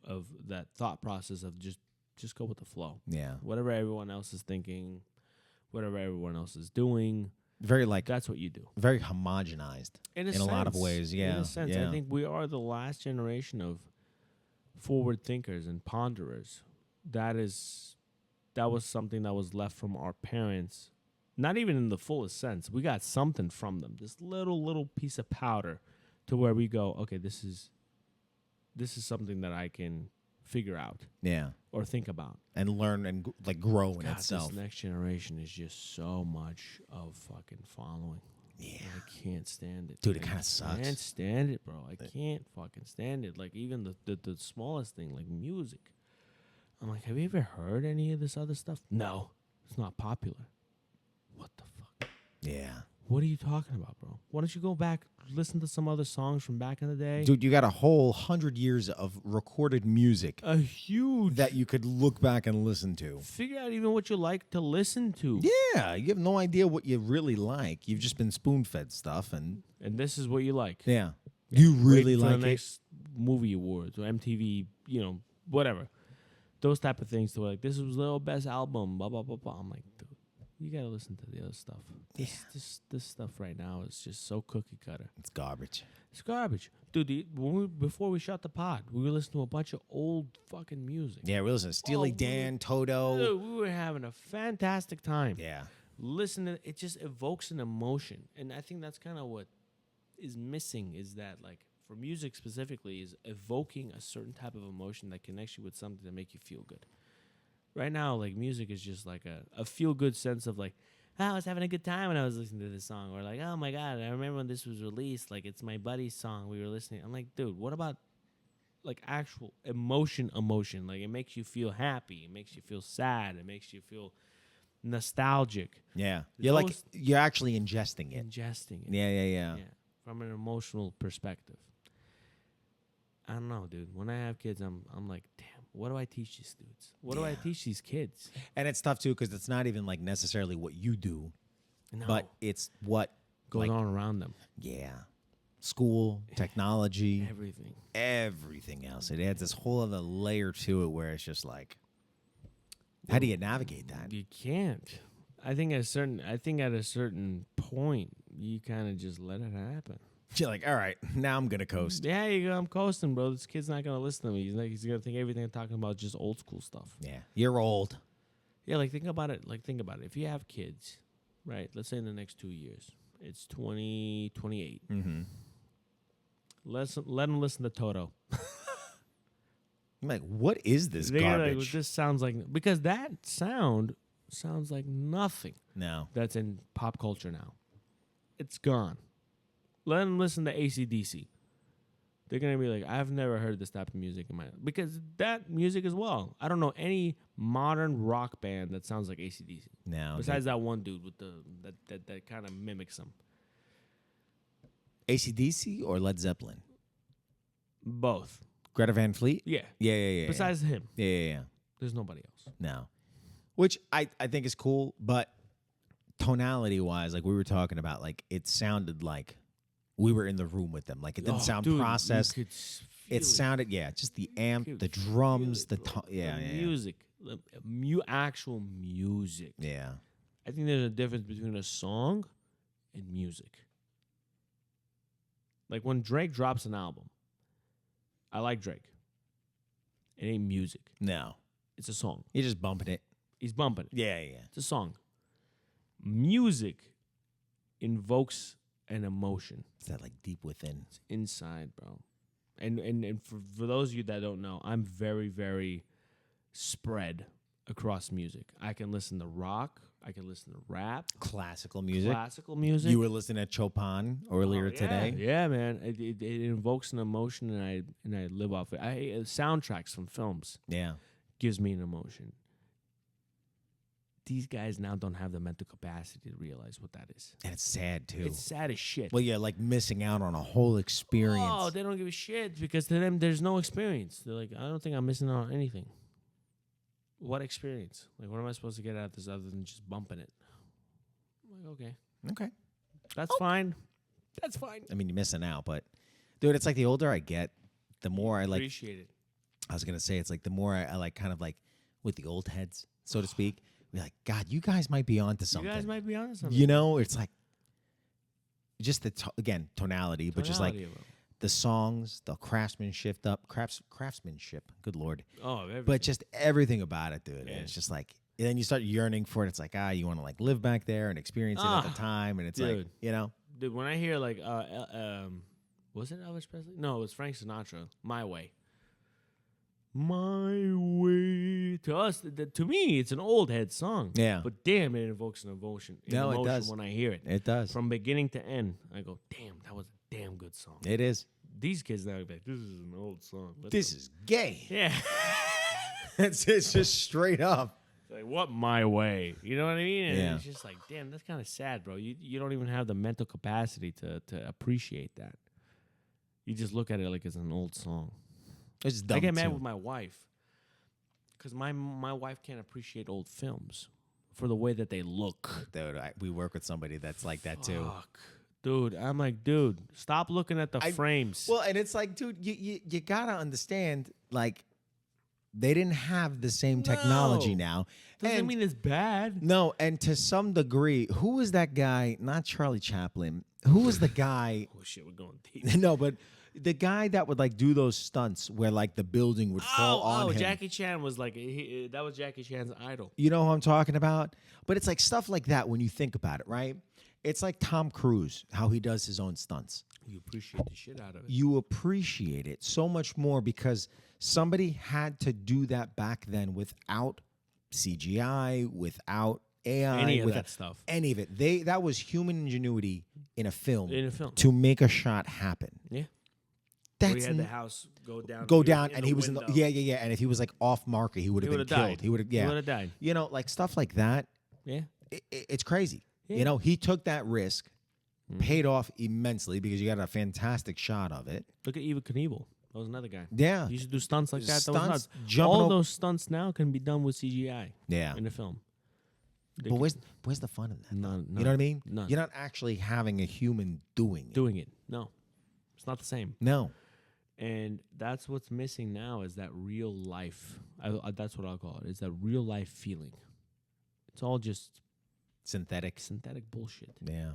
A: that thought process of just go with the flow.
B: Yeah.
A: Whatever everyone else is thinking, whatever everyone else is doing, that's what you do.
B: Very homogenized in a lot of ways. Yeah.
A: In a sense,
B: yeah.
A: I think we are the last generation of forward thinkers and ponderers. That was something that was left from our parents. Not even in the fullest sense. We got something from them. This little piece of powder to where we go, okay, this is something that I can figure out.
B: Yeah.
A: Or think about.
B: And learn and grow in
A: God,
B: itself.
A: This next generation is just so much of fucking following.
B: Yeah.
A: I can't stand it.
B: Dude, it kind of sucks.
A: I can't stand it, bro. I can't fucking stand it. Like, even the smallest thing, like music. I'm like, have you ever heard any of this other stuff? No. It's not popular. What the fuck?
B: Yeah.
A: What are you talking about, bro? Why don't you go back, listen to some other songs from back in the day?
B: Dude, you got a whole 100 years of recorded music
A: A huge...
B: that you could look back and listen to.
A: Figure out even what you like to listen to.
B: Yeah, you have no idea what you really like. You've just been spoon-fed stuff, and
A: this is what you like.
B: yeah, you really
A: Wait for
B: like
A: the
B: it.
A: next movie awards or MTV, whatever. Those type of things to this was the best album, blah, blah, blah, blah. I'm like, dude, you got to listen to the other stuff. This stuff right now is just so cookie cutter.
B: It's garbage.
A: It's garbage. Dude, before we shut the pod, we were listening to a bunch of old fucking music.
B: Yeah, we listen to Steely Dan, Toto.
A: Dude, we were having a fantastic time.
B: Yeah.
A: Listen to it, just evokes an emotion. And I think that's kind of what is missing, is that, for music specifically, is evoking a certain type of emotion that connects you with something to make you feel good. Right now, music is just a feel-good sense of I was having a good time when I was listening to this song. Or oh my God, I remember when this was released. It's my buddy's song we were listening. I'm like, dude, what about actual emotion? It makes you feel happy. It makes you feel sad. It makes you feel nostalgic.
B: Yeah. You're actually ingesting it. Yeah.
A: From an emotional perspective. I don't know, dude. When I have kids, I'm like, damn, what do I teach these dudes? What do I teach these kids?
B: And it's tough, too, because it's not even, necessarily what you do.
A: No.
B: But it's what
A: goes on around them.
B: Yeah. School, technology.
A: Everything
B: else. It adds this whole other layer to it where it's just how do you navigate that?
A: You can't. I think at a certain point, you kind of just let it happen.
B: You're like, all right, now I'm gonna coast.
A: Yeah, you go. I'm coasting, bro. This kid's not gonna listen to me. He's gonna think everything I'm talking about is just old school stuff.
B: Yeah, you're old.
A: Yeah, think about it. If you have kids, right? Let's say in the next 2 years, it's 2028.
B: Mm-hmm.
A: Let them listen to Toto.
B: I'm like, what is this
A: They're gonna
B: garbage?
A: like, this sounds like because that sound sounds like nothing
B: No.
A: that's in pop culture now. It's gone. Let them listen to AC/DC. They're gonna be like, I've never heard this type of music in my because that music as well. I don't know any modern rock band that sounds like AC/DC.
B: No.
A: Besides that one dude with the that kind of mimics them.
B: AC/DC or Led Zeppelin?
A: Both.
B: Greta Van Fleet?
A: Yeah.
B: Yeah.
A: Besides him,
B: Yeah.
A: there's nobody else.
B: No. Which I think is cool, but tonality-wise, like we were talking about, like it sounded like we were in the room with them. Like it didn't sound processed. It sounded, just the amp, the drums, the
A: music, actual music.
B: Yeah.
A: I think there's a difference between a song and music. Like when Drake drops an album, I like Drake. It ain't music.
B: No.
A: It's a song.
B: You're just bumping it.
A: He's bumping it.
B: Yeah.
A: It's a song. Music invokes an emotion.
B: It's that like deep within.
A: It's inside, bro. And for those of you that don't know, I'm very, very spread across music. I can listen to rock. I can listen to rap.
B: Classical music.
A: You
B: were listening to Chopin earlier today.
A: Yeah, man. It invokes an emotion, and I live off it. Soundtracks from films.
B: Yeah.
A: Gives me an emotion. These guys now don't have the mental capacity to realize what that is.
B: And it's sad, too.
A: It's sad as shit.
B: Well, yeah, like missing out on a whole experience.
A: Oh, they don't give a shit because to them, there's no experience. They're like, I don't think I'm missing out on anything. What experience? Like, what am I supposed to get out of this other than just bumping it? I'm like,
B: Okay.
A: That's fine. That's fine.
B: I mean, you're missing out, but, dude, it's like the older I get, the more I like.
A: Appreciate it.
B: I was going to say, it's like the more I like kind of like with the old heads, so to speak. We're like, God, you guys might be onto something.
A: You guys might be onto something.
B: You know, it's like just the tonality, but just like the songs, the craftsmanship. Good Lord.
A: Oh, everything.
B: But just everything about it, dude.
A: Yeah.
B: And it's just like, and then you start yearning for it. It's like, you want to like live back there and experience it at the time, and it's
A: dude.
B: like, you know,
A: Dude, when I hear like, was it Elvis Presley? No, it was Frank Sinatra. My Way. My Way. To us, to me, it's an old head song.
B: Yeah.
A: But damn, it invokes an emotion.
B: No, it does.
A: When I hear it.
B: It does.
A: From beginning to end, I go, damn, that was a damn good song.
B: It is.
A: These kids now are like, this is an old song.
B: This is gay.
A: Yeah.
B: it's just straight up.
A: It's like, what My Way? You know what I mean? And
B: Yeah.
A: it's just like, damn, that's kind of sad, bro. You don't even have the mental capacity to appreciate that. You just look at it like it's an old song.
B: It's dumb
A: I get mad
B: too.
A: with my wife because my wife can't appreciate old films for the way that they look.
B: Dude, we work with somebody that's like that too.
A: Fuck. Dude, I'm like, dude, stop looking at the frames.
B: Well, and it's like, dude, you gotta understand, like, they didn't have the same technology now.
A: Doesn't mean it's bad.
B: No, and to some degree, who was that guy? Not Charlie Chaplin. Who was the guy?
A: Oh shit, we're going deep.
B: No, but the guy that would like do those stunts where like the building would fall on him.
A: Jackie Chan was like that was Jackie Chan's idol.
B: You know who I'm talking about? But it's like stuff like that when you think about it, right? It's like Tom Cruise, how he does his own stunts.
A: You appreciate the shit out of it.
B: You appreciate it so much more because somebody had to do that back then without CGI, without AI,
A: Any of that stuff.
B: Any of it. That was human ingenuity in a film. To make a shot happen.
A: Yeah.
B: That's
A: Where he had the house go down.
B: And he was
A: window.
B: in the yeah. And if he was like off marker, he would have been killed.
A: Died.
B: He would have
A: died.
B: You know, like stuff like that.
A: Yeah.
B: It's crazy.
A: Yeah.
B: You know, he took that risk, paid off immensely because you got a fantastic shot of it.
A: Look at Evel Knievel. That was another guy.
B: Yeah.
A: He used to do stunts like that.
B: Stunts,
A: That was nuts. All those stunts now can be done with CGI.
B: Yeah.
A: In the film.
B: But where's the fun in that?
A: None.
B: You know what I mean?
A: None.
B: You're not actually having a human doing it.
A: No. It's not the same.
B: No.
A: And that's what's missing now is that real life. That's what I'll call it. It's that real life feeling. It's all just
B: synthetic
A: bullshit.
B: Yeah.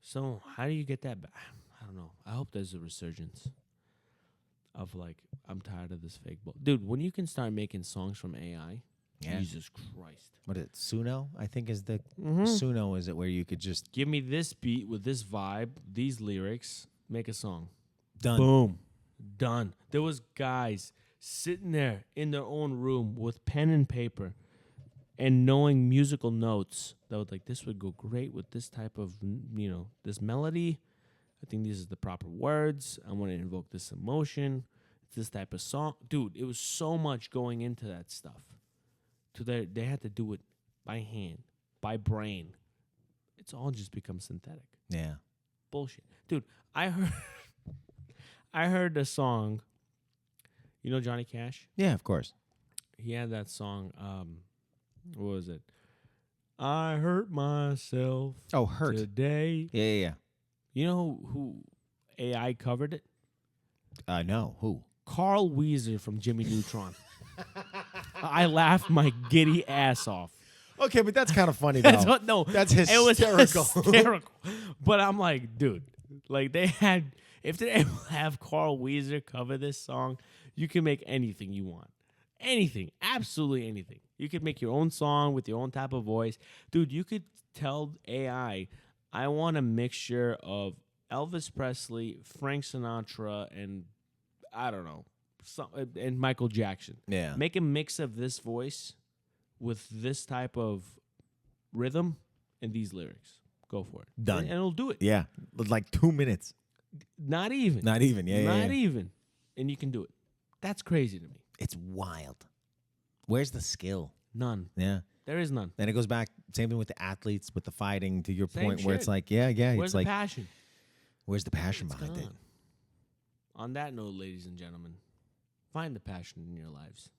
A: So how do you get that back? I don't know. I hope there's a resurgence of like, I'm tired of this fake bull. Dude, when you can start making songs from AI, Jesus Christ.
B: What is it? Suno, I think is the Suno, is it where you could just
A: give me this beat with this vibe, these lyrics, make a song.
B: Done.
A: Boom. Done. There was guys sitting there in their own room with pen and paper and knowing musical notes that would like, this would go great with this type of, this melody. I think these are the proper words. I want to invoke this emotion. It's this type of song. Dude, it was so much going into that stuff. They had to do it by hand, by brain. It's all just become synthetic.
B: Yeah.
A: Bullshit. Dude, I heard a song. You know Johnny Cash?
B: Yeah, of course.
A: He had that song, what was it? I hurt myself
B: Hurt.
A: today.
B: Yeah.
A: You know who AI covered it?
B: No. Who?
A: Carl Weezer from Jimmy Neutron. I laughed my giddy ass off.
B: Okay, but that's kind of funny, though. That's hysterical.
A: It was hysterical. But I'm like, dude, like if they're able to have Carl Weezer cover this song, you can make anything you want. Anything. Absolutely anything. You could make your own song with your own type of voice. Dude, you could tell AI, I want a mixture of Elvis Presley, Frank Sinatra, and I don't know, and Michael Jackson.
B: Yeah.
A: Make a mix of this voice with this type of rhythm and these lyrics. Go for it.
B: Done.
A: And it'll do it.
B: Yeah. Like 2 minutes.
A: Not even.
B: Not even. Yeah.
A: Not even. And you can do it. That's crazy to me.
B: It's wild. Where's the skill?
A: None.
B: Yeah.
A: There is none.
B: Then it goes back, same thing with the athletes, with the fighting, to your
A: Same
B: point, where
A: shit.
B: it's like, yeah.
A: Where's
B: It's
A: the
B: like,
A: passion?
B: where's the passion
A: It's
B: behind it?
A: gone. On that note, ladies and gentlemen, find the passion in your lives.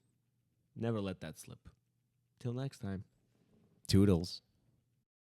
A: Never let that slip. Till next time.
B: Toodles.